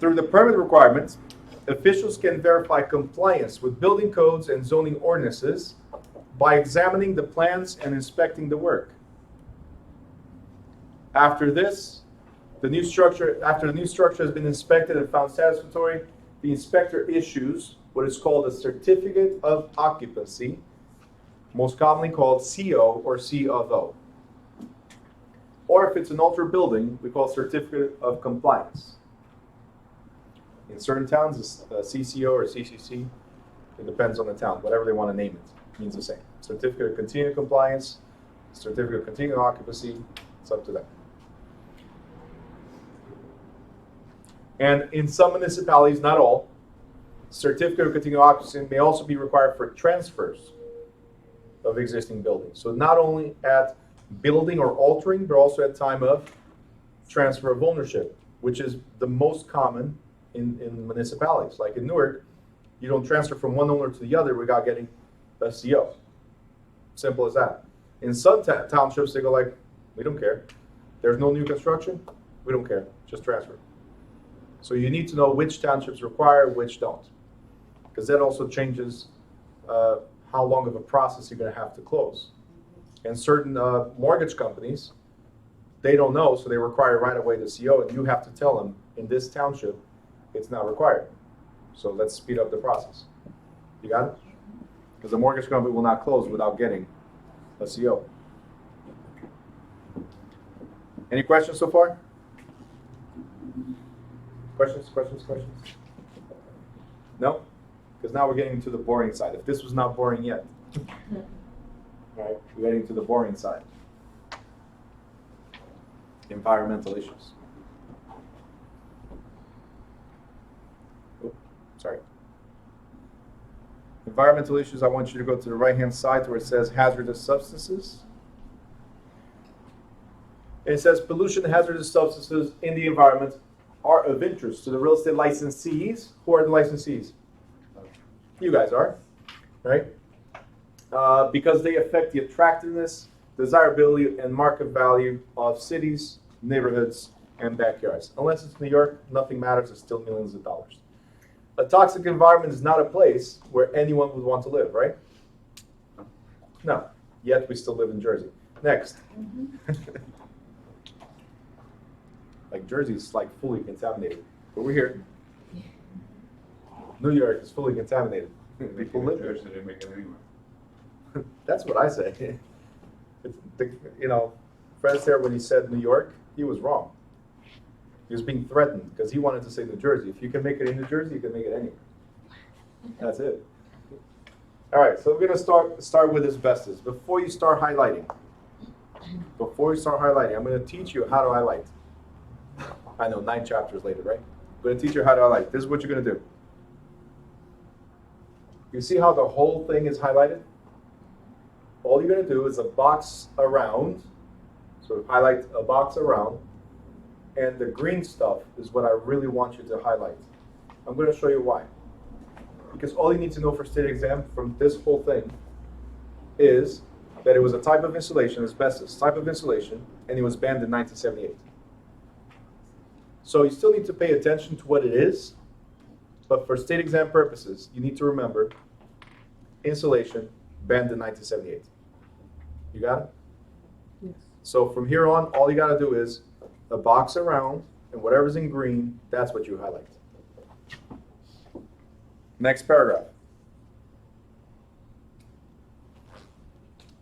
Through the permit requirements, officials can verify compliance with building codes and zoning ordinances by examining the plans and inspecting the work. After the new structure has been inspected and found satisfactory, the inspector issues what is called a certificate of occupancy, most commonly called CO or C of O. Or if it's an altered building, we call certificate of compliance. In certain towns, it's CCO or CCC. It depends on the town. Whatever they want to name it means the same. Certificate of continuing compliance, certificate of continuing occupancy, it's up to them. And in some municipalities, not all, certificate of continuing occupancy may also be required for transfers of existing buildings. So not only at building or altering, but also at time of transfer of ownership, which is the most common in municipalities. Like in Newark, you don't transfer from one owner to the other without getting a CO. Simple as that. In some townships, they go like, we don't care. There's no new construction, we don't care, just transfer. So you need to know which townships require, which don't. Because that also changes how long of a process you're going to have to close. And certain mortgage companies, they don't know, so they require right away the CO, and you have to tell them, in this township, it's not required. So let's speed up the process. You got it? Because the mortgage company will not close without getting a CO. Any questions so far? Questions? No? Because now we're getting to the boring side. If this was not boring yet. All right, we're getting to the boring side. Environmental issues. Oh, sorry. Environmental issues, I want you to go to the right-hand side where it says hazardous substances. It says pollution and hazardous substances in the environment are of interest to the real estate licensees. Who are the licensees? You guys are, right? because they affect the attractiveness, desirability, and market value of cities, neighborhoods, and backyards. Unless it's New York, nothing matters, it's still millions of dollars. A toxic environment is not a place where anyone would want to live, right? No, yet we still live in Jersey. Next. Like Jersey is like fully contaminated, but we're here. New York is fully contaminated. People live there. Jersey, they make it anyway. That's what I say. Fred there, when he said New York, he was wrong. He was being threatened because he wanted to say New Jersey. If you can make it in New Jersey, you can make it anywhere. That's it. All right, so we're going to start with asbestos. Before you start highlighting, I'm going to teach you how to highlight. I know, 9 chapters later, right? I'm going to teach you how to highlight. This is what you're going to do. You see how the whole thing is highlighted? All you're going to do is a box around, so highlight a box around, and the green stuff is what I really want you to highlight. I'm going to show you why. Because all you need to know for state exam from this whole thing is that it was a type of insulation, asbestos type of insulation, and it was banned in 1978. So you still need to pay attention to what it is, but for state exam purposes, you need to remember insulation banned in 1978. You got it? Yes. So from here on, all you got to do is a box around, and whatever's in green, that's what you highlight. Next paragraph.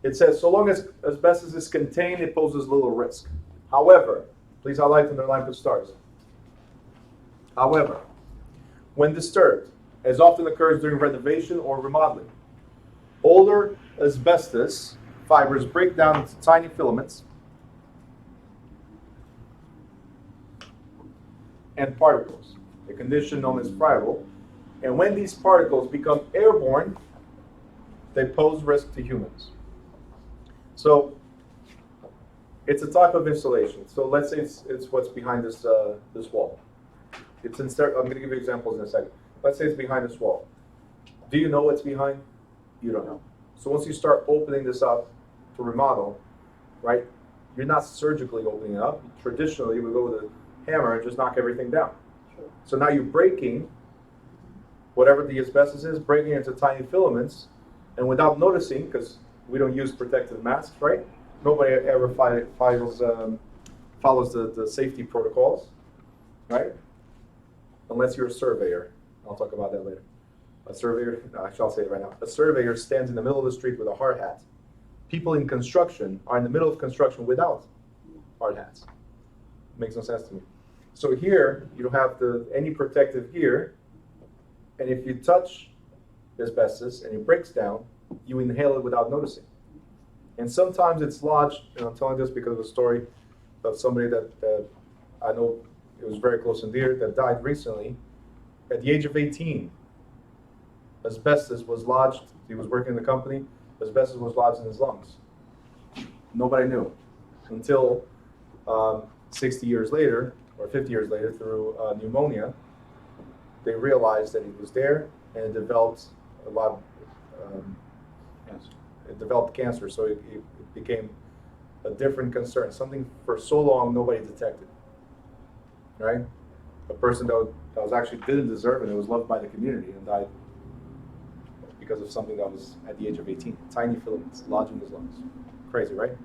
It says, so long as asbestos is contained, it poses little risk. However, please highlight and underline with stars. However, when disturbed, as often occurs during renovation or remodeling, older asbestos fibers break down into tiny filaments and particles, a condition known as friable. And when these particles become airborne, they pose risk to humans. So it's a type of insulation. So let's say it's what's behind this this wall. I'm going to give you examples in a second. Let's say it's behind this wall. Do you know what's behind? You don't know. So once you start opening this up to remodel, right, you're not surgically opening it up. Traditionally, we go with a hammer and just knock everything down. Sure. So now you're breaking whatever the asbestos is, breaking it into tiny filaments, and without noticing, because we don't use protective masks, right? Nobody ever follows the safety protocols, right? Unless you're a surveyor. I'll talk about that later. A surveyor, no, I shall say it right now. A surveyor stands in the middle of the street with a hard hat. People in construction are in the middle of construction without hard hats. Makes no sense to me. So here, you don't have any protective gear, and if you touch asbestos and it breaks down, you inhale it without noticing. And sometimes it's lodged, and I'm telling this because of a story of somebody that I know, it was very close and dear, that died recently. At the age of 18, asbestos was lodged, he was working in the company, asbestos was lodged in his lungs. Nobody knew until 60 years later, or 50 years later, through pneumonia, they realized that it was there, and it developed it developed cancer, so it became a different concern, something for so long nobody detected, right? A person that was actually didn't deserve it, and was loved by the community, and died because of something that was at the age of 18. Tiny filaments lodged in his lungs. Crazy, right?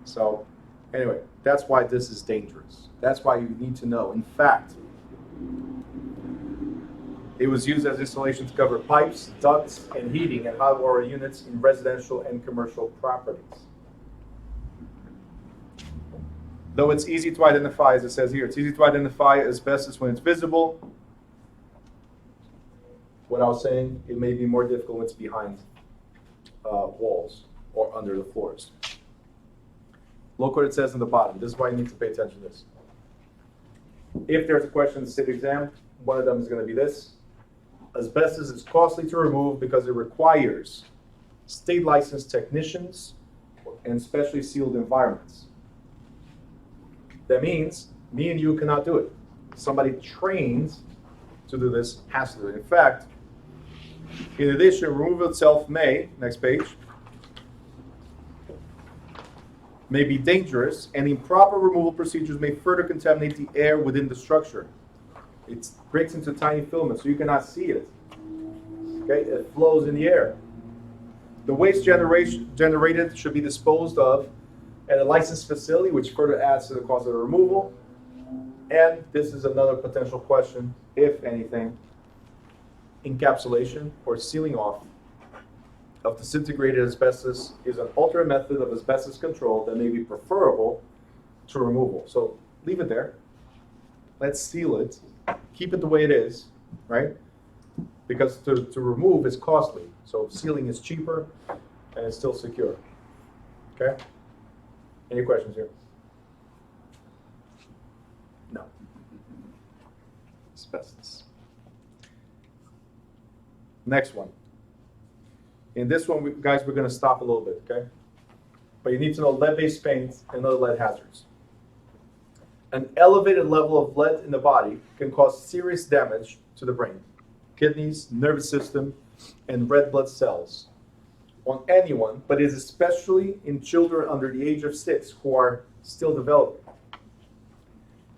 So, anyway, that's why this is dangerous. That's why you need to know. In fact, it was used as insulation to cover pipes, ducts, and heating and hot water units in residential and commercial properties. Though it's easy to identify, as it says here, it's easy to identify asbestos when it's visible. What I was saying, it may be more difficult when it's behind walls or under the floors. Look what it says in the bottom. This is why you need to pay attention to this. If there's a question in the state exam, one of them is going to be this. Asbestos is costly to remove because it requires state licensed technicians and specially sealed environments. That means me and you cannot do it. Somebody trained to do this has to do it. In fact, In addition, removal itself may, next page, may be dangerous, and improper removal procedures may further contaminate the air within the structure. It breaks into tiny filaments, so you cannot see it. Okay, it flows in the air. The waste generated should be disposed of at a licensed facility, which further adds to the cost of the removal. And this is another potential question, if anything, encapsulation or sealing off of disintegrated asbestos is an alternate method of asbestos control that may be preferable to removal. So leave it there. Let's seal it. Keep it the way it is, right? Because to remove is costly. So sealing is cheaper and it's still secure. Okay? Any questions here? No. Asbestos. Next one. In this one, guys, we're going to stop a little bit, okay? But you need to know lead-based paint and other lead hazards. An elevated level of lead in the body can cause serious damage to the brain, kidneys, nervous system, and red blood cells on anyone, but is especially in children under the age of 6 who are still developing.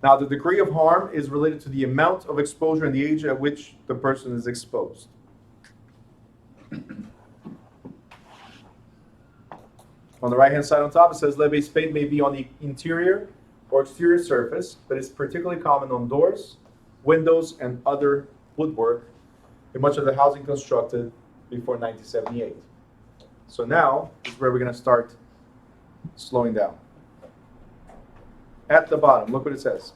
Now, the degree of harm is related to the amount of exposure and the age at which the person is exposed. On the right-hand side on top, it says lead-based paint may be on the interior or exterior surface, but it's particularly common on doors, windows, and other woodwork in much of the housing constructed before 1978. So now is where we're going to start slowing down. At the bottom, look what it says.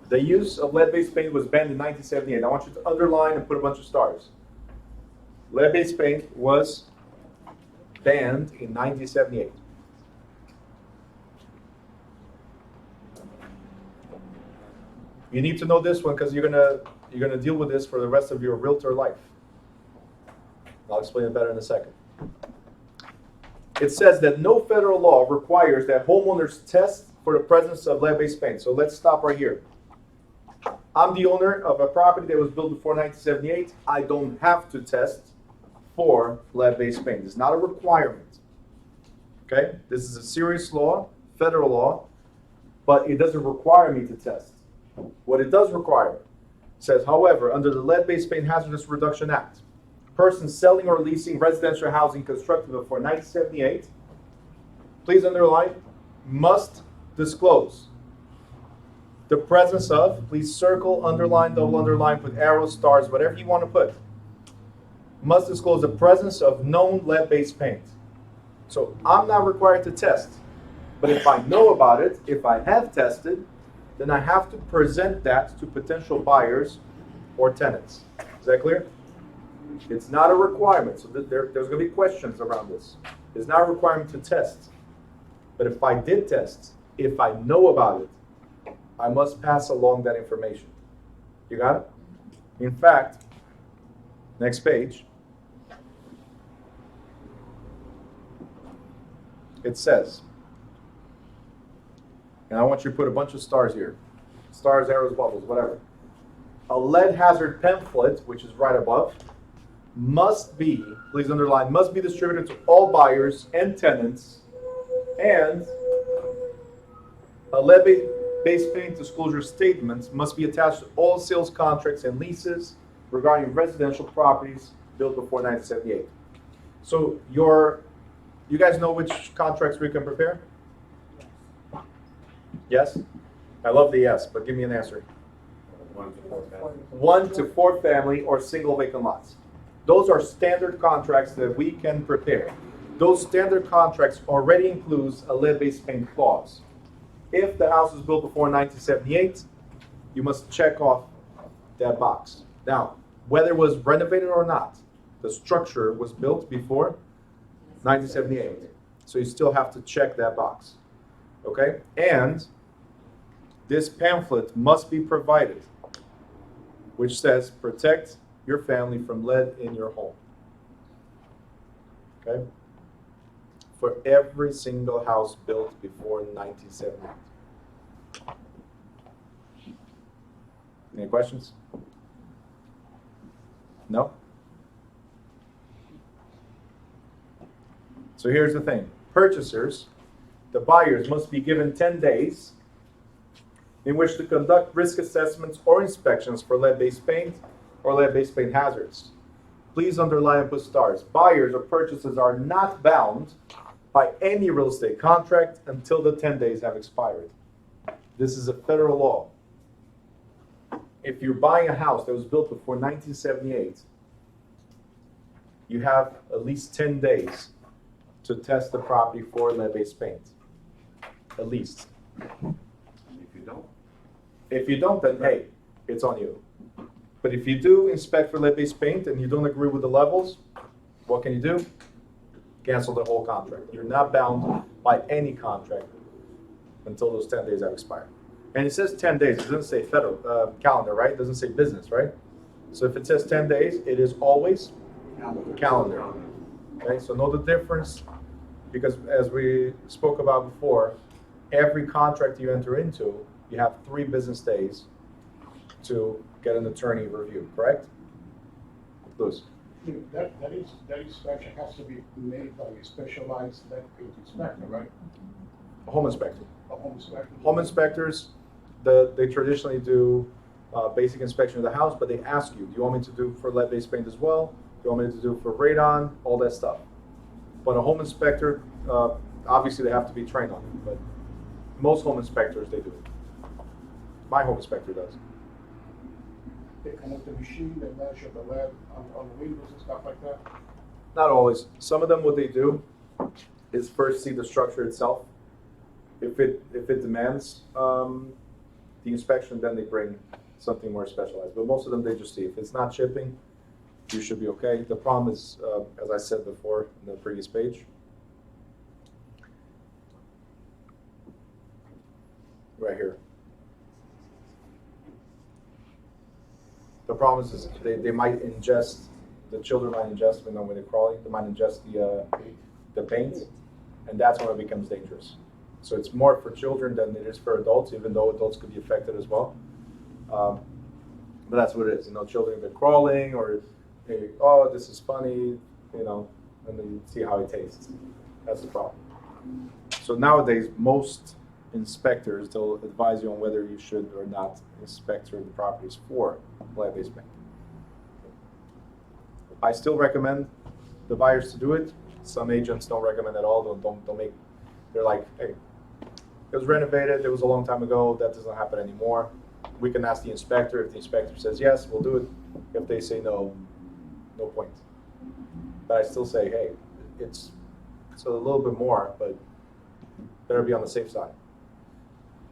The use of lead-based paint was banned in 1978. I want you to underline and put a bunch of stars. Lead-based paint was banned in 1978. You need to know this one because you're gonna deal with this for the rest of your realtor life. I'll explain it better in a second. It says that no federal law requires that homeowners test for the presence of lead-based paint. So let's stop right here. I'm the owner of a property that was built before 1978. I don't have to test for lead-based paint. It's not a requirement. Okay? This is a serious law, federal law, but it doesn't require me to test. What it does require says, however, under the Lead-Based Paint Hazardous Reduction Act, persons selling or leasing residential housing constructed before 1978, please underline, must disclose the presence of, please circle, underline, double underline, put arrows, stars, whatever you want to put, must disclose the presence of known lead-based paint. So I'm not required to test, but if I know about it, if I have tested, then I have to present that to potential buyers or tenants. Is that clear? It's not a requirement, so there's going to be questions around this. It's not a requirement to test. But if I did test, if I know about it, I must pass along that information. You got it? In fact, next page, it says, and I want you to put a bunch of stars here. Stars, arrows, bubbles, whatever. A lead hazard pamphlet, which is right above, must be, please underline, must be distributed to all buyers and tenants, and a lead-based paint disclosure statement must be attached to all sales contracts and leases regarding residential properties built before 1978. So you guys know which contracts we can prepare? Yes? I love the yes, but give me an answer. 1 to 4 family. 1 to 4 family or single vacant lots. Those are standard contracts that we can prepare. Those standard contracts already includes a lead-based paint clause. If the house was built before 1978, you must check off that box. Now, whether it was renovated or not, the structure was built before 1978. So you still have to check that box. Okay? And this pamphlet must be provided, which says protect your family from lead in your home. Okay? For every single house built before 1978. Any questions? No? So here's the thing. Purchasers, the buyers must be given 10 days in which to conduct risk assessments or inspections for lead-based paint or lead-based paint hazards. Please underline and put stars. Buyers or purchasers are not bound by any real estate contract until the 10 days have expired. This is a federal law. If you're buying a house that was built before 1978, you have at least 10 days to test the property for lead-based paint. At least. If you don't, If you don't, then hey, it's on you. But if you do inspect for lead-based paint and you don't agree with the levels, what can you do? Cancel the whole contract. You're not bound by any contract until those 10 days have expired. And it says 10 days. It doesn't say federal calendar, right? It doesn't say business, right? So if it says 10 days, it is always calendar. Okay, so know the difference, because as we spoke about before, every contract you enter into, you have 3 business days to get an attorney review, correct? Lewis? That inspection has to be made by a specialized lead paint inspector, right? A home inspector. A home inspector. Home inspectors, they traditionally do basic inspection of the house, but they ask you, do you want me to do for lead-based paint as well? Do you want me to do for radon? All that stuff. But a home inspector, obviously they have to be trained on it, but most home inspectors, they do it. My home inspector does. They connect the machine, they measure the lead on the windows and stuff like that. Not always. Some of them, what they do is first see the structure itself. If it demands the inspection, then they bring something more specialized. But most of them, they just see. If it's not chipping, you should be okay. The problem is, as I said before in the previous page, right here. The problem is they might ingest, the children might ingest when they're crawling, they might ingest the paint, and that's when it becomes dangerous. So it's more for children than it is for adults, even though adults could be affected as well. But that's what it is. You know, children have been crawling, or hey, oh, this is funny, you know, and then you see how it tastes. That's the problem. So nowadays, most inspectors, they'll advise you on whether you should or not inspect certain properties for lead-based paint. I still recommend the buyers to do it. Some agents don't recommend at all. Don't make. They're like, hey, it was renovated. It was a long time ago. That doesn't happen anymore. We can ask the inspector. If the inspector says yes, we'll do it. If they say no, no point. But I still say, hey, it's a little bit more, but better be on the safe side.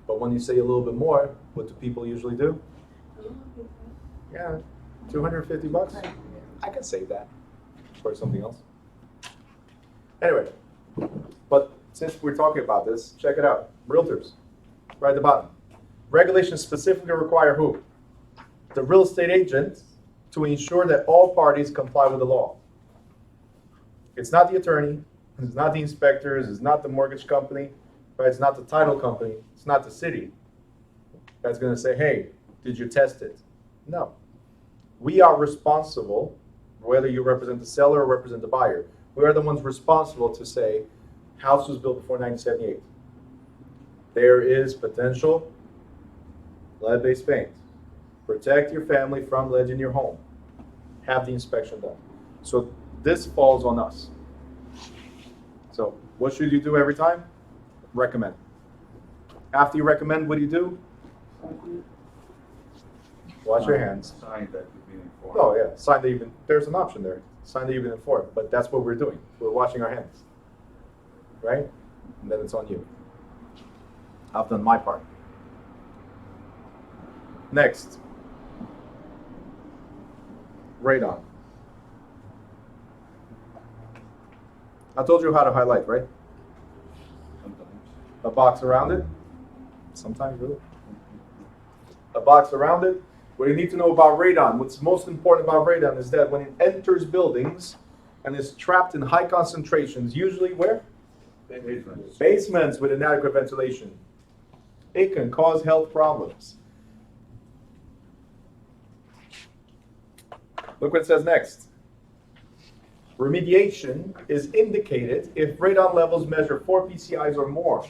But when you say a little bit more, what do people usually do? Yeah, $250. I can save that for something else. Anyway, but since we're talking about this, check it out. Realtors, right at the bottom. Regulations specifically require who? The real estate agent to ensure that all parties comply with the law. It's not the attorney, it's not the inspectors, it's not the mortgage company, right? It's not the title company, it's not the city that's going to say, hey, did you test it? No. We are responsible, whether you represent the seller or represent the buyer. We are the ones responsible to say, house was built before 1978. There is potential lead-based paint. Protect your family from lead in your home. Have the inspection done. So this falls on us. So what should you do every time? Recommend. After you recommend, what do? Wash your hands. sign that you've been informed. Oh yeah, sign that you've been, there's an option there. Sign that you've been informed, but that's what we're doing. We're washing our hands, right? And then it's on you. I've done my part. Next. Radon. I told you how to highlight, right? Sometimes. A box around it. Sometimes, really. A box around it. What you need to know about radon, what's most important about radon is that when it enters buildings and is trapped in high concentrations, usually where? Basements. Basements with inadequate ventilation. It can cause health problems. Look what it says next. Remediation is indicated if radon levels measure 4 PCIs or more.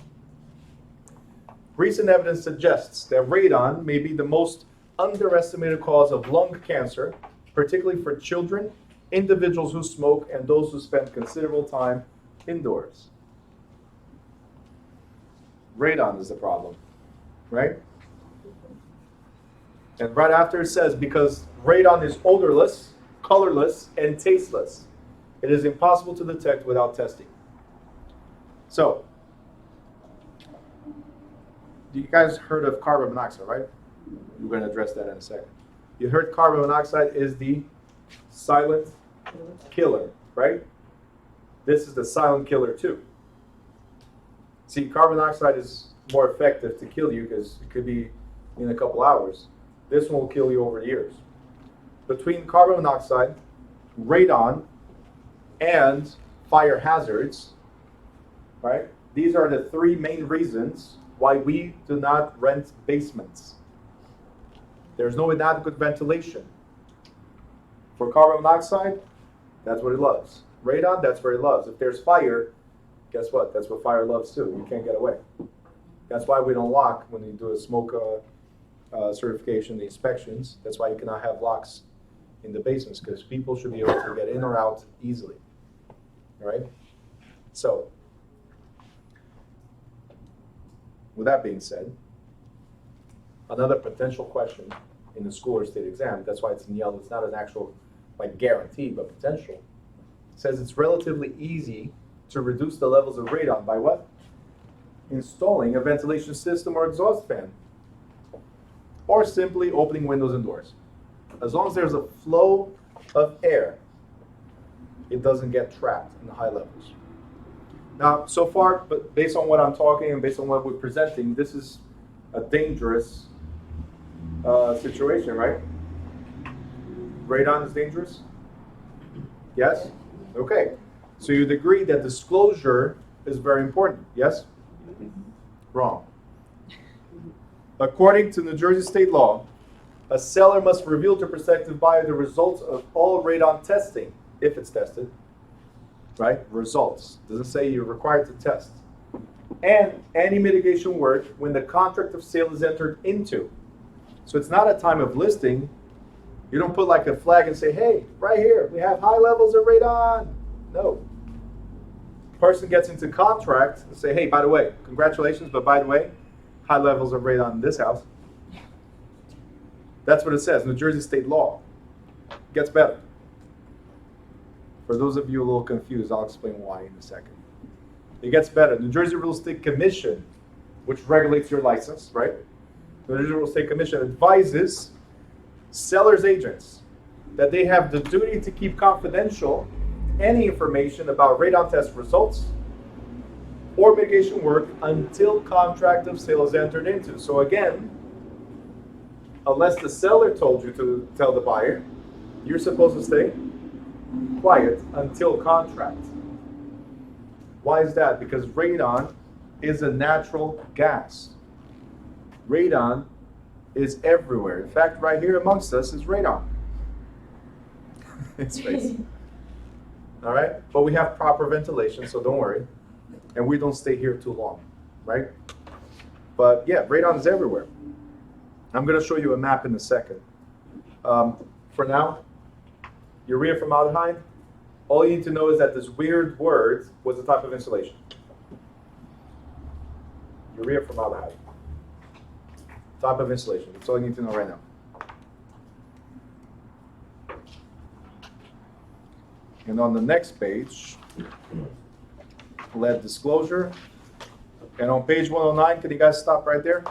Recent evidence suggests that radon may be the most underestimated cause of lung cancer, particularly for children, individuals who smoke, and those who spend considerable time indoors. Radon is the problem, right? And right after it says, because radon is odorless, colorless, and tasteless, it is impossible to detect without testing. So, you guys heard of carbon monoxide, right? We're going to address that in a second. You heard carbon monoxide is the silent killer, right? This is the silent killer too. See, carbon monoxide is more effective to kill you because it could be in a couple hours. This one will kill you over years. Between carbon monoxide, radon, and fire hazards, right? These are the three main reasons why we do not rent basements. There's no inadequate ventilation. For carbon monoxide, that's what it loves. Radon, that's where it loves. If there's fire, guess what? That's what fire loves too. You can't get away. That's why we don't lock when you do a smoke certification, the inspections. That's why you cannot have locks in the basements, because people should be able to get in or out easily. All right? So, with that being said, another potential question in the school or state exam, that's why it's in yellow, it's not an actual like guarantee, but potential. It says it's relatively easy to reduce the levels of radon by what? Installing a ventilation system or exhaust fan, or simply opening windows and doors. As long as there's a flow of air, it doesn't get trapped in the high levels. Now, so far, but based on what I'm talking and based on what we're presenting, this is a dangerous situation, right? Radon is dangerous? Yes? Okay. So you'd agree that disclosure is very important, yes? Wrong. According to New Jersey state law, a seller must reveal to prospective buyer the results of all radon testing, if it's tested, right? Results. Doesn't say you're required to test. And any mitigation work when the contract of sale is entered into. So it's not a time of listing. You don't put like a flag and say, hey, right here, we have high levels of radon. No. Person gets into contract and say, hey, by the way, congratulations, but by the way, high levels of radon in this house. That's what it says, New Jersey state law. Gets better. For those of you a little confused, I'll explain why in a second. It gets better. New Jersey Real Estate Commission, which regulates your license, right? The New Jersey Real Estate Commission advises sellers' agents that they have the duty to keep confidential any information about radon test results or mitigation work until contract of sale is entered into. So again, unless the seller told you to tell the buyer, you're supposed to stay quiet until contract. Why is that? Because radon is a natural gas. Radon is everywhere. In fact, right here amongst us is radon. It's space. All right? But we have proper ventilation, so don't worry. And we don't stay here too long, right? But yeah, radon is everywhere. I'm going to show you a map in a second. For now, urea formaldehyde, all you need to know is that this weird word was a type of insulation. Urea formaldehyde. Type of insulation. That's all you need to know right now. And on the next page, lead disclosure. And on page 109, can you guys stop right there?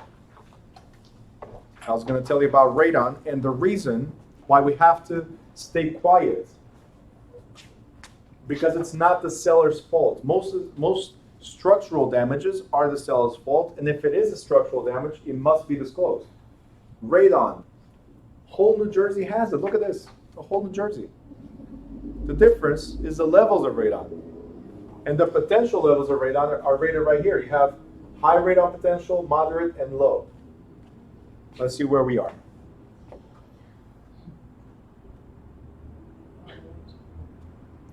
I was going to tell you about radon and the reason why we have to stay quiet. Because it's not the seller's fault. Most structural damages are the seller's fault, and if it is a structural damage, it must be disclosed. Radon, whole New Jersey has it. Look at this, the whole New Jersey. The difference is the levels of radon. And the potential levels of radon are rated right here. You have high radon potential, moderate, and low. Let's see where we are.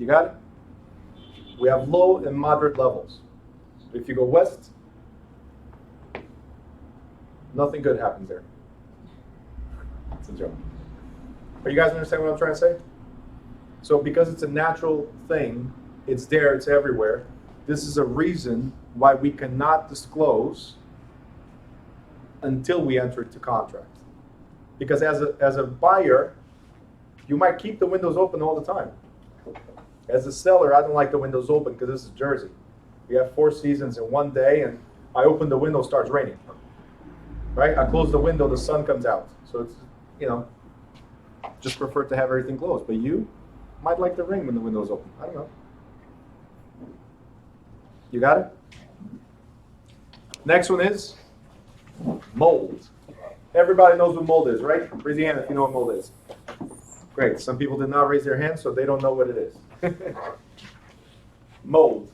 You got it? We have low and moderate levels. If you go west, nothing good happens there. It's a joke. Are you guys understand what I'm trying to say? So because it's a natural thing, it's there, it's everywhere. This is a reason why we cannot disclose until we enter into contract. Because as a buyer, you might keep the windows open all the time. As a seller, I don't like the windows open because this is Jersey. We have 4 seasons in one day, and I open the window, starts raining. Right? I close the window, the sun comes out. So it's, just prefer to have everything closed. But you might like the rain when the window's open. I don't know. You got it? Next one is mold. Everybody knows what mold is, right? Raise your hand if you know what mold is. Great. Some people did not raise their hand, so they don't know what it is. Mold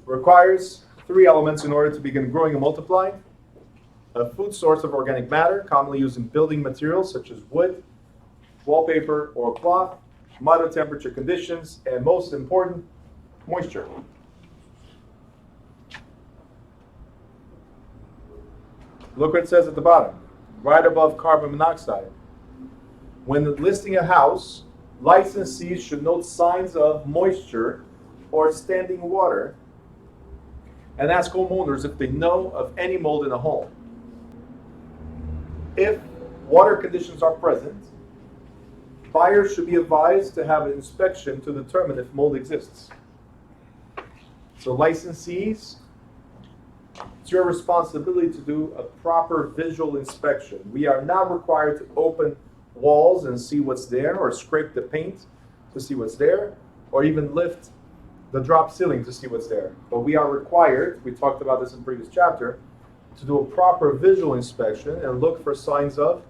requires 3 elements in order to begin growing and multiplying. A food source of organic matter, commonly used in building materials such as wood, wallpaper, or cloth, moderate temperature conditions, and most important, moisture. Look what it says at the bottom, right above carbon monoxide. When listing a house, licensees should note signs of moisture or standing water and ask homeowners if they know of any mold in a home. If water conditions are present, buyers should be advised to have an inspection to determine if mold exists. So licensees, it's your responsibility to do a proper visual inspection. We are not required to open walls and see what's there, or scrape the paint to see what's there, or even lift the drop ceiling to see what's there. But we are required, we talked about this in the previous chapter, to do a proper visual inspection and look for signs of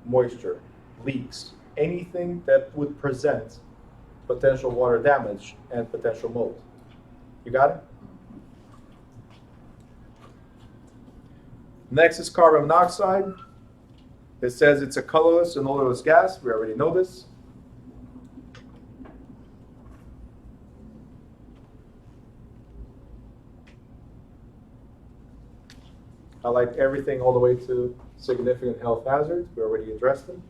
moisture, leaks, anything that would present potential water damage and potential mold. You got it? Next is carbon monoxide. It says it's a colorless and odorless gas. We already know this. Highlight everything all the way to significant health hazards. We already addressed them.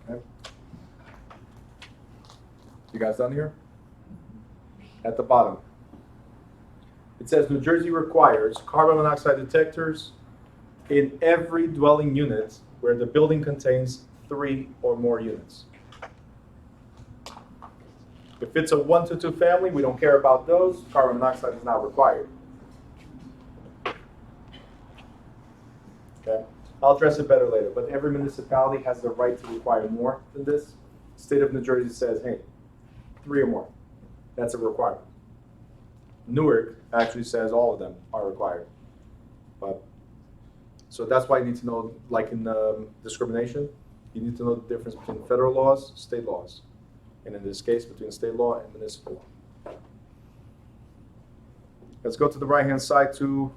Okay. You guys done here? At the bottom, it says New Jersey requires carbon monoxide detectors in every dwelling unit where the building contains 3 or more units. If it's a 1 to 2 family, we don't care about those. Carbon monoxide is not required. Okay, I'll address it better later, but every municipality has the right to require more than this. State of New Jersey says, hey, 3 or more. That's a requirement. Newark actually says all of them are required. But so that's why you need to know, like in discrimination, you need to know the difference between federal laws, state laws, and in this case, between state law and municipal law. Let's go to the right-hand side to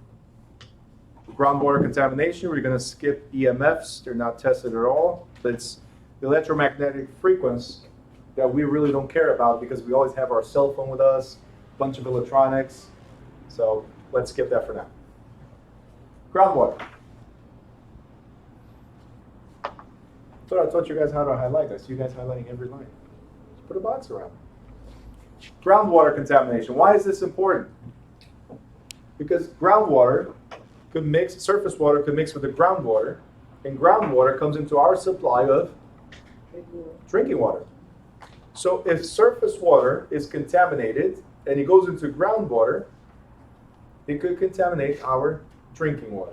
groundwater contamination. We're going to skip EMFs. They're not tested at all. But it's the electromagnetic frequency that we really don't care about because we always have our cell phone with us, a bunch of electronics. So let's skip that for now. Groundwater. So I taught you guys how to highlight. I see you guys highlighting every line. Just put a box around it. Groundwater contamination. Why is this important? Because groundwater could mix, surface water could mix with the groundwater, and groundwater comes into our supply of drinking water. So if surface water is contaminated and it goes into groundwater, it could contaminate our drinking water.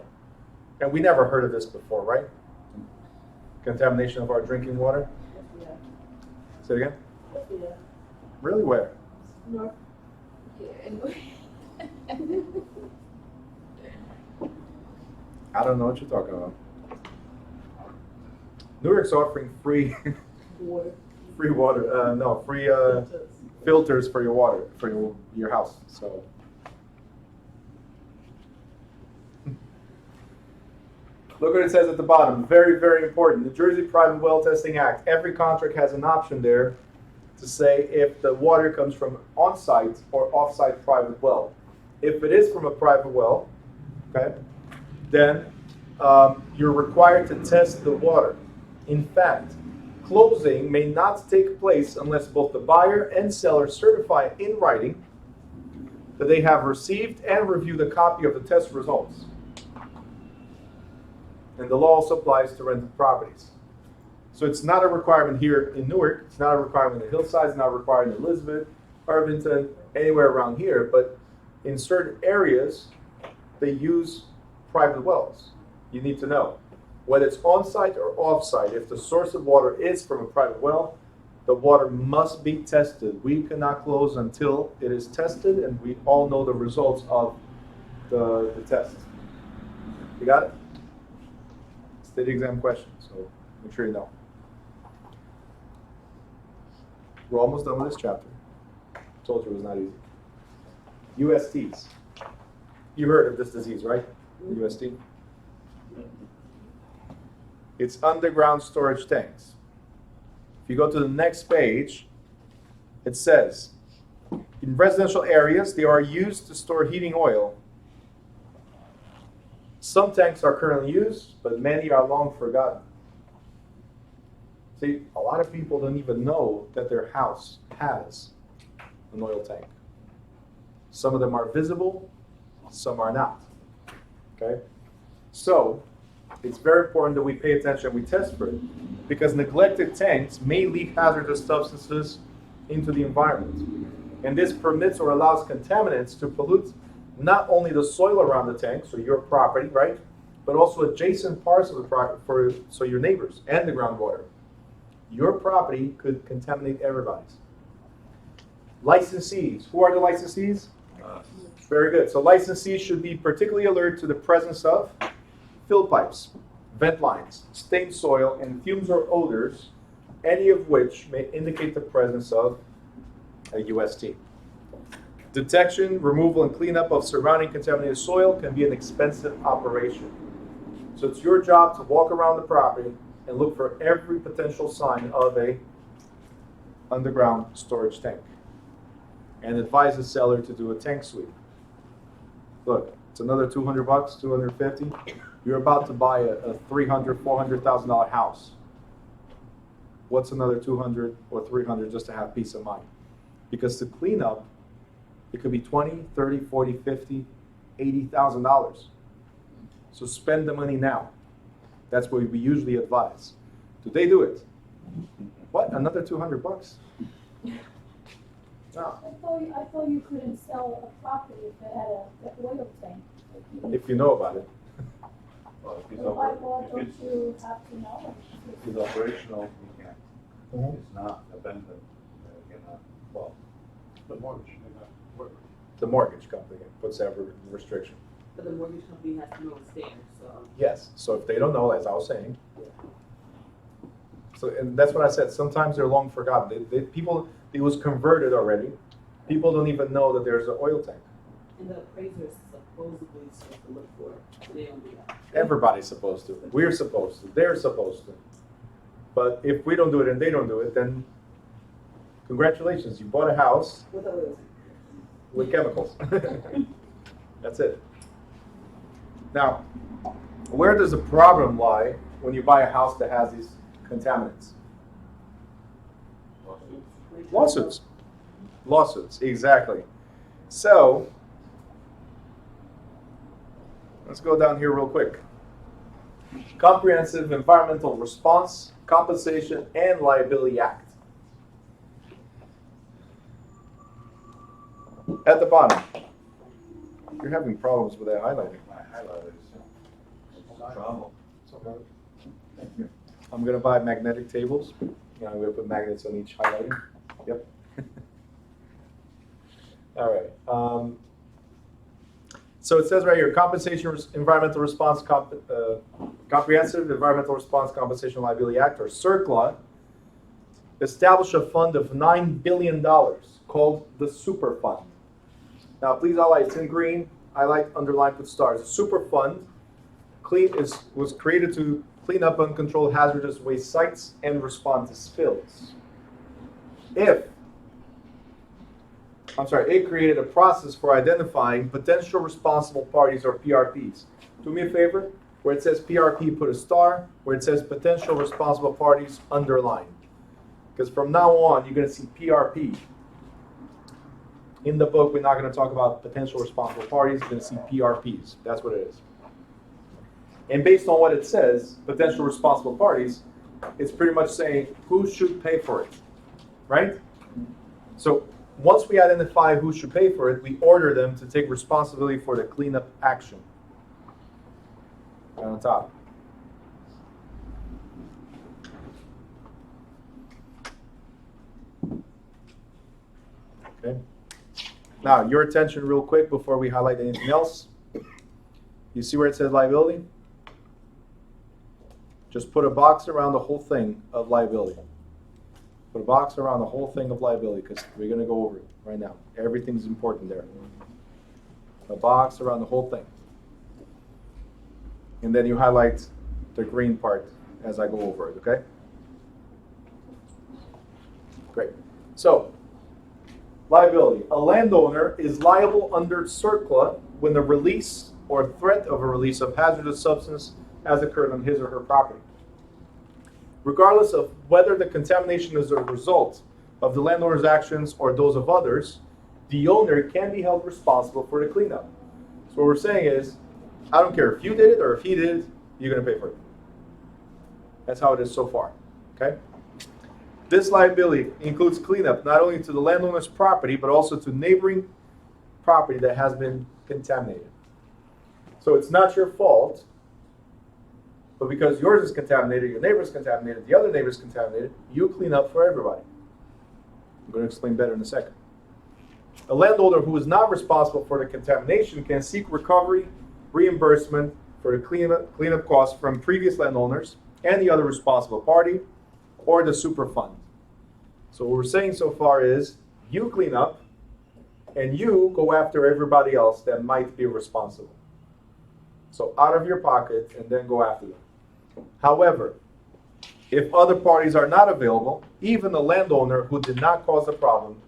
And we never heard of this before, right? Contamination of our drinking water? Yeah. Say it again? Yeah. Really, where? North. I don't know what you're talking about. Newark's offering free Water. free water, no, free filters for your water, for your house, so. Look what it says at the bottom, very, very important. New Jersey Private Well Testing Act. Every contract has an option there to say if the water comes from on-site or off-site private well. If it is from a private well, okay, then you're required to test the water. In fact, closing may not take place unless both the buyer and seller certify in writing that they have received and reviewed a copy of the test results. And the law also applies to rented properties. So it's not a requirement here in Newark, it's not a requirement in Hillside, it's not required in Elizabeth, Irvington, anywhere around here, but in certain areas, they use private wells. You need to know whether it's on-site or off-site. If the source of water is from a private well, the water must be tested. We cannot close until it is tested and we all know the results of the test. You got it? State exam question, so make sure you know. We're almost done with this chapter. Told you it was not easy. USTs. You heard of this disease, right? UST. It's underground storage tanks. If you go to the next page, it says, in residential areas, they are used to store heating oil. Some tanks are currently used, but many are long forgotten. See, a lot of people don't even know that their house has an oil tank. Some of them are visible, some are not. Okay? So, it's very important that we pay attention and we test for it, because neglected tanks may leak hazardous substances into the environment. And this permits or allows contaminants to pollute not only the soil around the tank, so your property, right, but also adjacent parts of the property, so your neighbors and the groundwater. Your property could contaminate everybody's. Licensees. Who are the licensees? Very good. So licensees should be particularly alert to the presence of fill pipes, vent lines, stained soil, and fumes or odors, any of which may indicate the presence of a UST. Detection, removal, and cleanup of surrounding contaminated soil can be an expensive operation. So it's your job to walk around the property and look for every potential sign of a underground storage tank. And advise the seller to do a tank sweep. Look, it's another $200, $250. You're about to buy a $300,000, $400,000 house. What's another $200 or $300 just to have peace of mind? Because to clean up, it could be $20,000, $30,000, $40,000, $50,000, $80,000. So spend the money now. That's what we usually advise. Do they do it? What? Another $200? No. I thought you couldn't sell a property if it had an oil tank. If you know about it. Well, if it's So why oper- don't you have to know? if it's operational, you can. Mhm. It's not abandoned, cannot, well, The mortgage, they're not working. The mortgage company puts that restriction. But the mortgage company has to know it's there, so. Yes, so if they don't know, as I was saying. So, and that's what I said, sometimes they're long forgotten. People, it was converted already. People don't even know that there's an oil tank. And the appraiser is supposedly supposed to look for it, they don't do that. Everybody's supposed to. We're supposed to. They're supposed to. But if we don't do it and they don't do it, then congratulations, you bought a house With a oil with chemicals. That's it. Now, where does the problem lie when you buy a house that has these contaminants? tank. Lawsuits. Lawsuits, exactly. So, let's go down here real quick. Comprehensive Environmental Response, Compensation, and Liability Act. At the bottom. You're having problems with that highlighting. my highlight is Trouble. I'm gonna buy magnetic tables. I'm gonna put magnets on each highlighting. Yep. All right. So it says right here, environmental response, comprehensive environmental response compensation liability act, or CERCLA, establish a fund of $9 billion called the super fund. Now please highlight, it's in green, highlight, underline, put stars. The super fund was created to clean up uncontrolled hazardous waste sites and respond to spills. It created a process for identifying potential responsible parties, or PRPs. Do me a favor, where it says PRP, put a star. Where it says potential responsible parties, underline. Because from now on, you're going to see PRP. In the book, we're not going to talk about potential responsible parties. You're going to see PRPs. That's what it is. And based on what it says, potential responsible parties, it's pretty much saying who should pay for it, right? So once we identify who should pay for it, we order them to take responsibility for the cleanup action. Right on top. Okay. Now, your attention real quick before we highlight anything else. You see where it says liability? Just put a box around the whole thing of liability. Put a box around the whole thing of liability, because we're going to go over it right now. Everything's important there. A box around the whole thing. And then you highlight the green part as I go over it, okay? Great. So, liability. A landowner is liable under CERCLA when the release or threat of a release of hazardous substance has occurred on his or her property. Regardless of whether the contamination is a result of the landowner's actions or those of others, the owner can be held responsible for the cleanup. So what we're saying is, I don't care if you did it or if he did it, you're going to pay for it. That's how it is so far, okay? This liability includes cleanup not only to the landowner's property, but also to neighboring property that has been contaminated. So it's not your fault, but because yours is contaminated, your neighbor's contaminated, the other neighbor's contaminated, you clean up for everybody. I'm going to explain better in a second. A landowner who is not responsible for the contamination can seek recovery, reimbursement for the cleanup costs from previous landowners and the other responsible party, or the super fund. So what we're saying so far is, you clean up, and you go after everybody else that might be responsible. So out of your pocket, and then go after them. However, if other parties are not available, even the landowner who did not cause the problem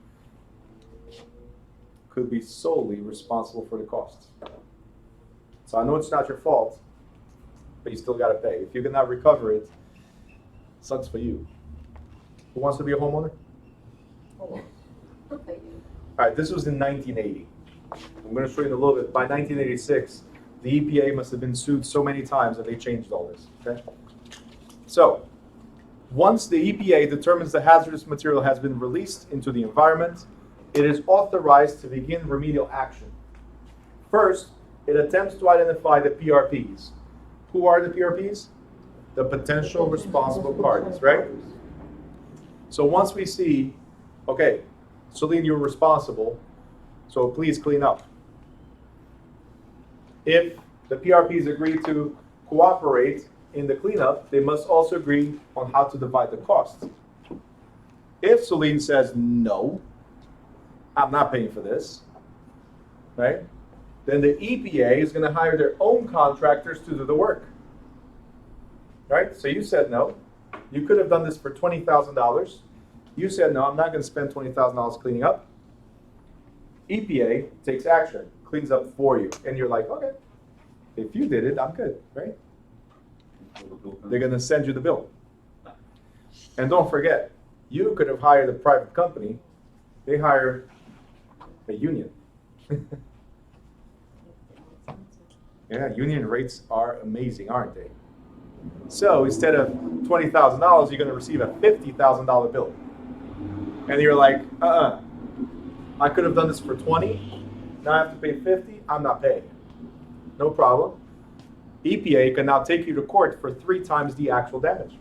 could be solely responsible for the costs. So I know it's not your fault, but you still got to pay. If you cannot recover it, sucks for you. Who wants to be a homeowner? All right, this was in 1980. I'm going to show you in a little bit. By 1986, the EPA must have been sued so many times that they changed all this, okay? So, once the EPA determines the hazardous material has been released into the environment, it is authorized to begin remedial action. First, it attempts to identify the PRPs. Who are the PRPs? The potential responsible parties, right? So once we see, okay, Celine, you're responsible, so please clean up. If the PRPs agree to cooperate in the cleanup, they must also agree on how to divide the costs. If Celine says, no, I'm not paying for this, right? Then the EPA is going to hire their own contractors to do the work, right? So you said no. You could have done this for $20,000. You said, no, I'm not going to spend $20,000 cleaning up. EPA takes action, cleans up for you. And you're like, okay, if you did it, I'm good, right? They're going to send you the bill. And don't forget, you could have hired a private company. They hire a union. Yeah, union rates are amazing, aren't they? So instead of $20,000, you're going to receive a $50,000 bill. And you're like, I could have done this for 20. Now I have to pay 50. I'm not paying. No problem. EPA can now take you to court for 3 times the actual damage.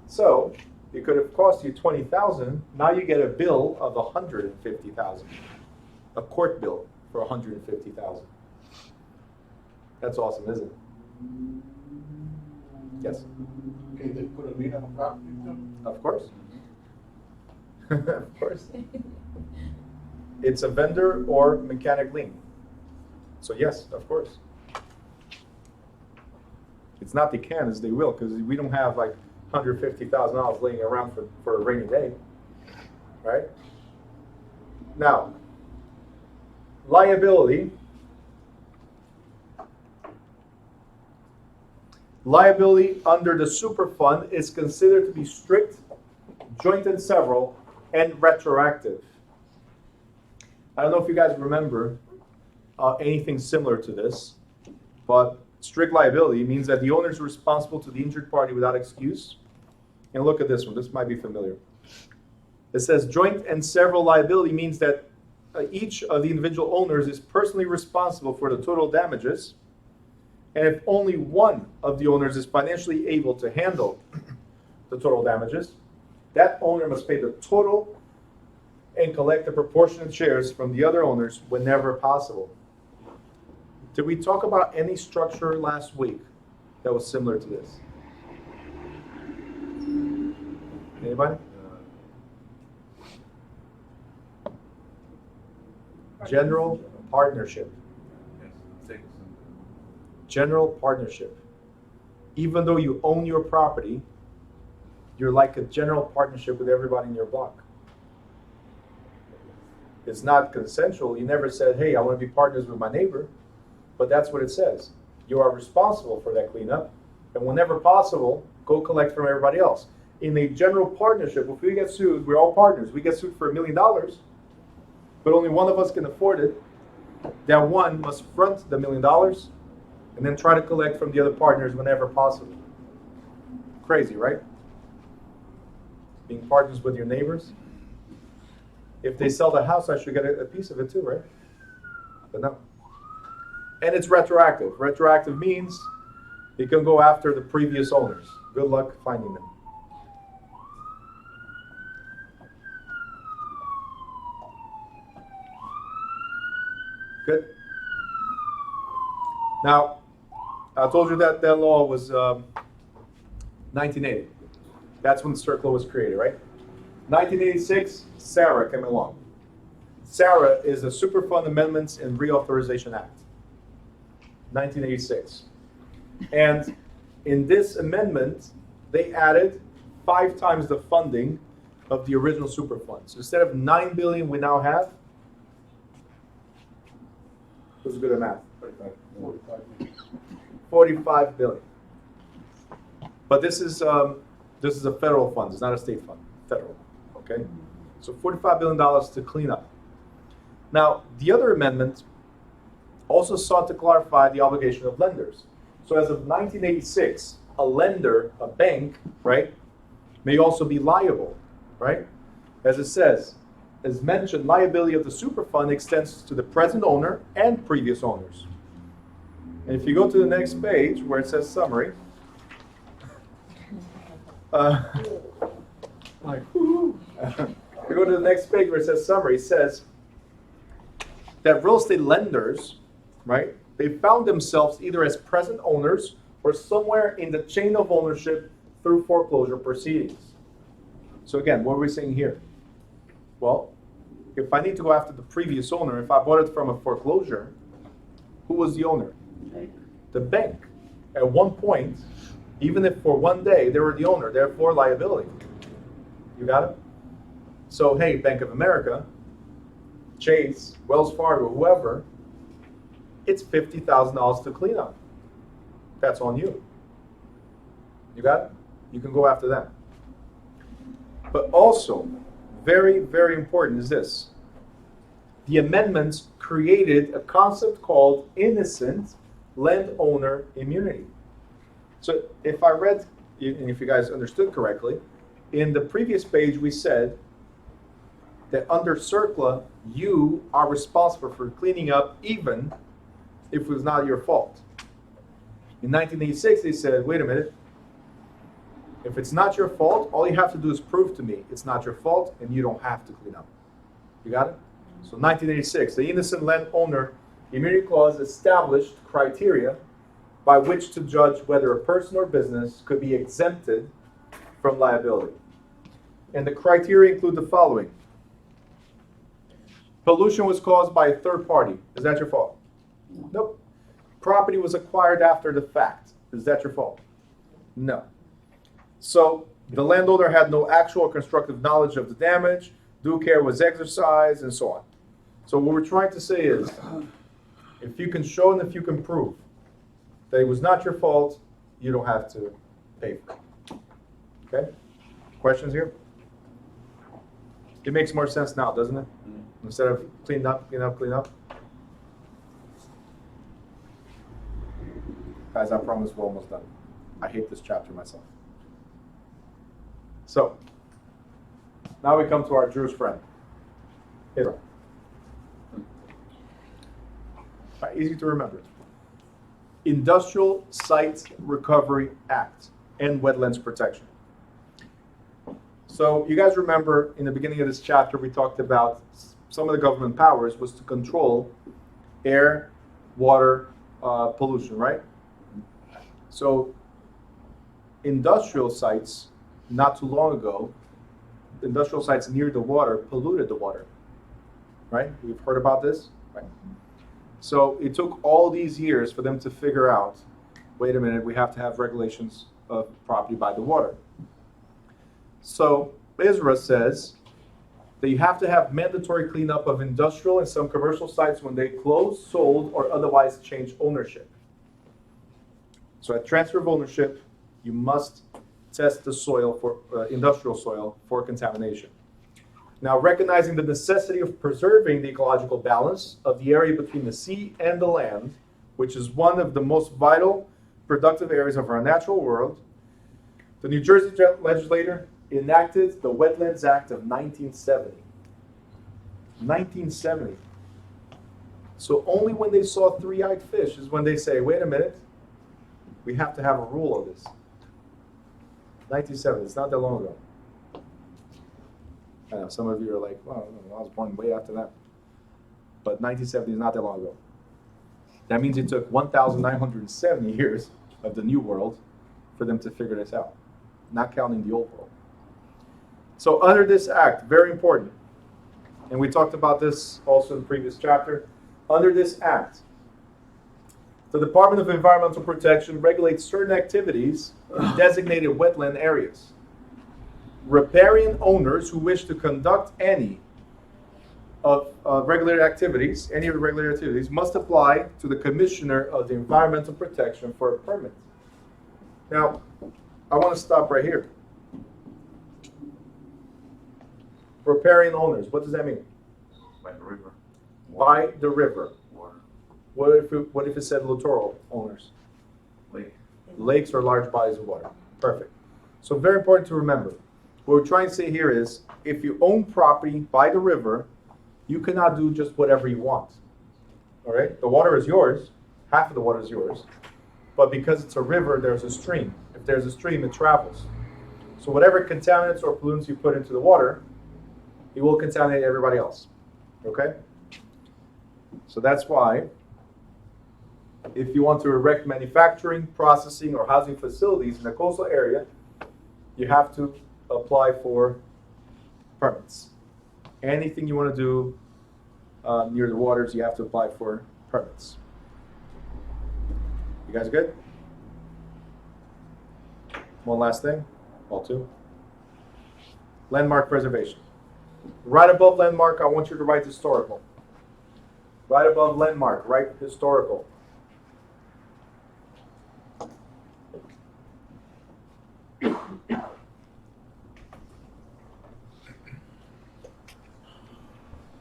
So it could have cost you $20,000. Now you get a bill of $150,000, a court bill for $150,000. That's awesome, isn't it? Yes. Can they put a lien on the property too? Of course. Of course. It's a vendor or mechanic lien. So yes, of course. It's not they can, it's they will, because we don't have like $150,000 laying around for a rainy day, right? Now, liability. Liability under the Superfund is considered to be strict, joint and several, and retroactive. I don't know if you guys remember anything similar to this, but strict liability means that the owner is responsible to the injured party without excuse. And look at this one. This might be familiar. It says joint and several liability means that each of the individual owners is personally responsible for the total damages. And if only one of the owners is financially able to handle the total damages, that owner must pay the total and collect the proportionate shares from the other owners whenever possible. Did we talk about any structure last week that was similar to this? Anybody? General partnership. Yes, six. General partnership. Even though you own your property, you're like a general partnership with everybody in your block. It's not consensual. You never said, hey, I want to be partners with my neighbor. But that's what it says. You are responsible for that cleanup. And whenever possible, go collect from everybody else. In a general partnership, if we get sued, we're all partners. We get sued for $1 million, but only one of us can afford it. That one must front the $1 million and then try to collect from the other partners whenever possible. Crazy, right? Being partners with your neighbors. If they sell the house, I should get a piece of it too, right? But no. And it's retroactive. Retroactive means you can go after the previous owners. Good luck finding them. Good. Now, I told you that that law was 1980. That's when the CERCLA was created, right? 1986, SARA came along. SARA is the Superfund Amendments and Reauthorization Act. 1986. And in this amendment, they added 5 times the funding of the original Superfund. So instead of $9 billion we now have, who's good at math? 45 billion. But this is a federal fund. It's not a state fund. Federal. Okay. So $45 billion to clean up. Now the other amendment also sought to clarify the obligation of lenders. So as of 1986, a lender, a bank, right, may also be liable, right? As it says, as mentioned, liability of the Superfund extends to the present owner and previous owners. And if you go to the next page where it says summary, like, whoo. If you go to the next page where it says summary, it says that real estate lenders, right, they found themselves either as present owners or somewhere in the chain of ownership through foreclosure proceedings. So again, what are we saying here? Well, if I need to go after the previous owner, if I bought it from a foreclosure, who was the owner? The bank. At one point, even if for one day they were the owner, therefore liability. You got it? So hey, Bank of America, Chase, Wells Fargo, whoever, it's $50,000 to clean up. That's on you. You got it? You can go after them. But also, very, very important is this. The amendments created a concept called innocent landowner immunity. So if I read, and if you guys understood correctly, in the previous page we said that under CERCLA, you are responsible for cleaning up even if it was not your fault. In 1986, they said, wait a minute, if it's not your fault, all you have to do is prove to me it's not your fault, and you don't have to clean up. You got it? So 1986, the innocent landowner immunity clause established criteria by which to judge whether a person or business could be exempted from liability. And the criteria include the following. Pollution was caused by a third party. Is that your fault? Nope. Property was acquired after the fact. Is that your fault? No. So the landowner had no actual constructive knowledge of the damage, due care was exercised, and so on. So what we're trying to say is, if you can show and if you can prove that it was not your fault, you don't have to pay for it. Okay? Questions here? It makes more sense now, doesn't it? Instead of clean up. Guys, I promise we're almost done. I hate this chapter myself. So, now we come to our Jewish friend. Hidra. Easy to remember. Industrial Site Recovery Act and Wetlands Protection. So you guys remember in the beginning of this chapter we talked about some of the government powers was to control air, water, pollution, right? So industrial sites, not too long ago, industrial sites near the water polluted the water, right? We've heard about this, right? So it took all these years for them to figure out, wait a minute, we have to have regulations of property by the water. So Ezra says that you have to have mandatory cleanup of industrial and some commercial sites when they close, sold, or otherwise change ownership. So at transfer of ownership, you must test the soil for industrial soil for contamination. Now, recognizing the necessity of preserving the ecological balance of the area between the sea and the land, which is one of the most vital, productive areas of our natural world, the New Jersey legislature enacted the Wetlands Act of 1970. 1970. So only when they saw three-eyed fish is when they say, wait a minute, we have to have a rule of this. 1970, it's not that long ago. I know, some of you are like, well, I was born way after that. But 1970 is not that long ago. That means it took 1,970 years of the New World for them to figure this out, not counting the Old World. So under this act, very important, and we talked about this also in the previous chapter, under this act, the Department of Environmental Protection regulates certain activities in designated wetland areas. Riparian owners who wish to conduct any of regulated activities, must apply to the Commissioner of the Environmental Protection for a permit. Now, I want to stop right here. Riparian owners, what does that mean? By the river. By the river. Water. What if it said littoral owners? Lake. Lakes or large bodies of water. Perfect. So very important to remember. What we're trying to say here is, if you own property by the river, you cannot do just whatever you want. All right? The water is yours. Half of the water is yours. But because it's a river, there's a stream. If there's a stream, it travels. So whatever contaminants or pollutants you put into the water, it will contaminate everybody else. Okay? So that's why, if you want to erect manufacturing, processing, or housing facilities in a coastal area, you have to apply for permits. Anything you want to do near the waters, you have to apply for permits. You guys good? One last thing, well, two. Landmark preservation. Right above landmark, I want you to write historical. Right above landmark, write historical.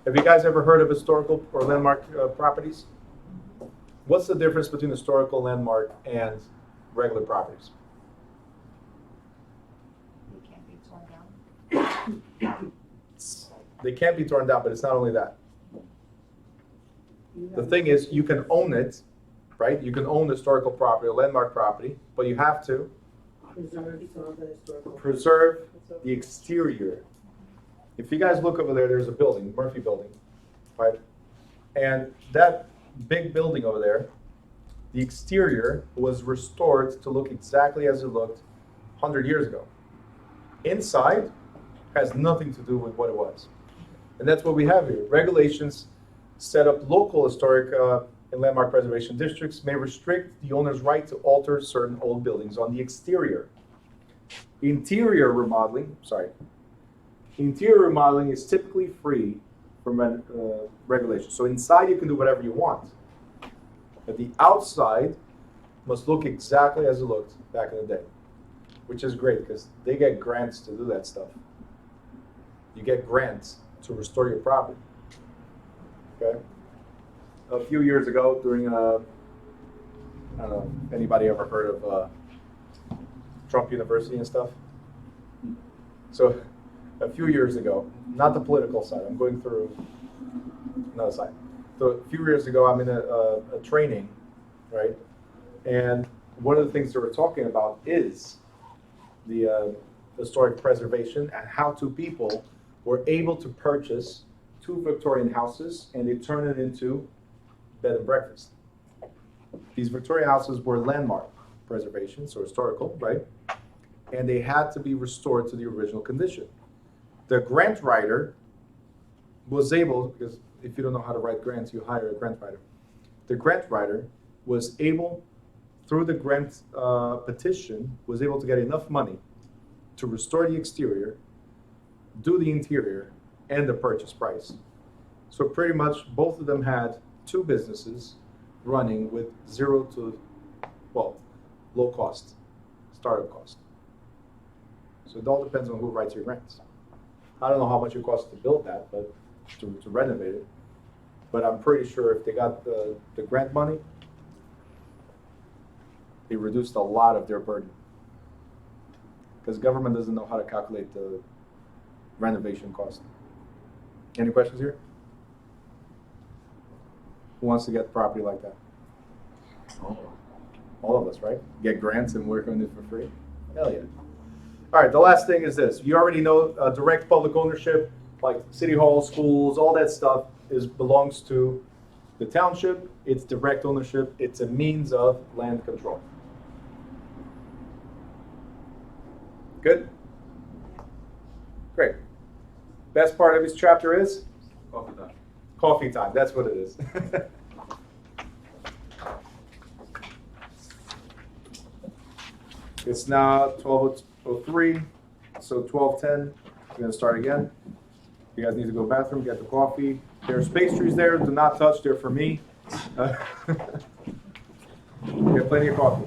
Have you guys ever heard of historical or landmark properties? What's the difference between historical, landmark, and regular properties? They can't be torn down. They can't be torn down, but it's not only that. The thing is, you can own it, right? You can own historical property or landmark property, but you have to Preserve some of the historical. preserve the exterior. If you guys look over there, there's a building, Murphy Building, right? And that big building over there, the exterior was restored to look exactly as it looked 100 years ago. Inside has nothing to do with what it was. And that's what we have here. Regulations set up local historic and landmark preservation districts may restrict the owner's right to alter certain old buildings on the exterior. Interior remodeling is typically free from regulation. So inside you can do whatever you want. But the outside must look exactly as it looked back in the day, which is great because they get grants to do that stuff. You get grants to restore your property. Okay? A few years ago, during I don't know, anybody ever heard of Trump University and stuff? So, a few years ago, not the political side, I'm going through another side. So, a few years ago, I'm in a training, right? And one of the things they were talking about is the historic preservation and how two people were able to purchase 2 Victorian houses and they turned it into bed and breakfast. These Victorian houses were landmark preservation, so historical, right? And they had to be restored to the original condition. The grant writer was able, because if you don't know how to write grants, you hire a grant writer. The grant writer was able, through the grant petition, was able to get enough money to restore the exterior, do the interior, and the purchase price. So pretty much both of them had 2 businesses running with 0 to, well, low cost, startup cost. So it all depends on who writes your grants. I don't know how much it costs to build that, but to renovate it. But I'm pretty sure if they got the grant money, it reduced a lot of their burden. Because government doesn't know how to calculate the renovation cost. Any questions here? Who wants to get property like that? All of us, right? Get grants and work on it for free? Hell yeah. All right, the last thing is this. You already know direct public ownership, like city hall, schools, all that stuff belongs to the township. It's direct ownership. It's a means of land control. Good? Great. Best part of this chapter is? Coffee time. Coffee time, that's what it is. It's now 12:03, so 12:10, we're gonna start again. You guys need to go to the bathroom, get the coffee. There's pastries there, do not touch, they're for me. Get plenty of coffee.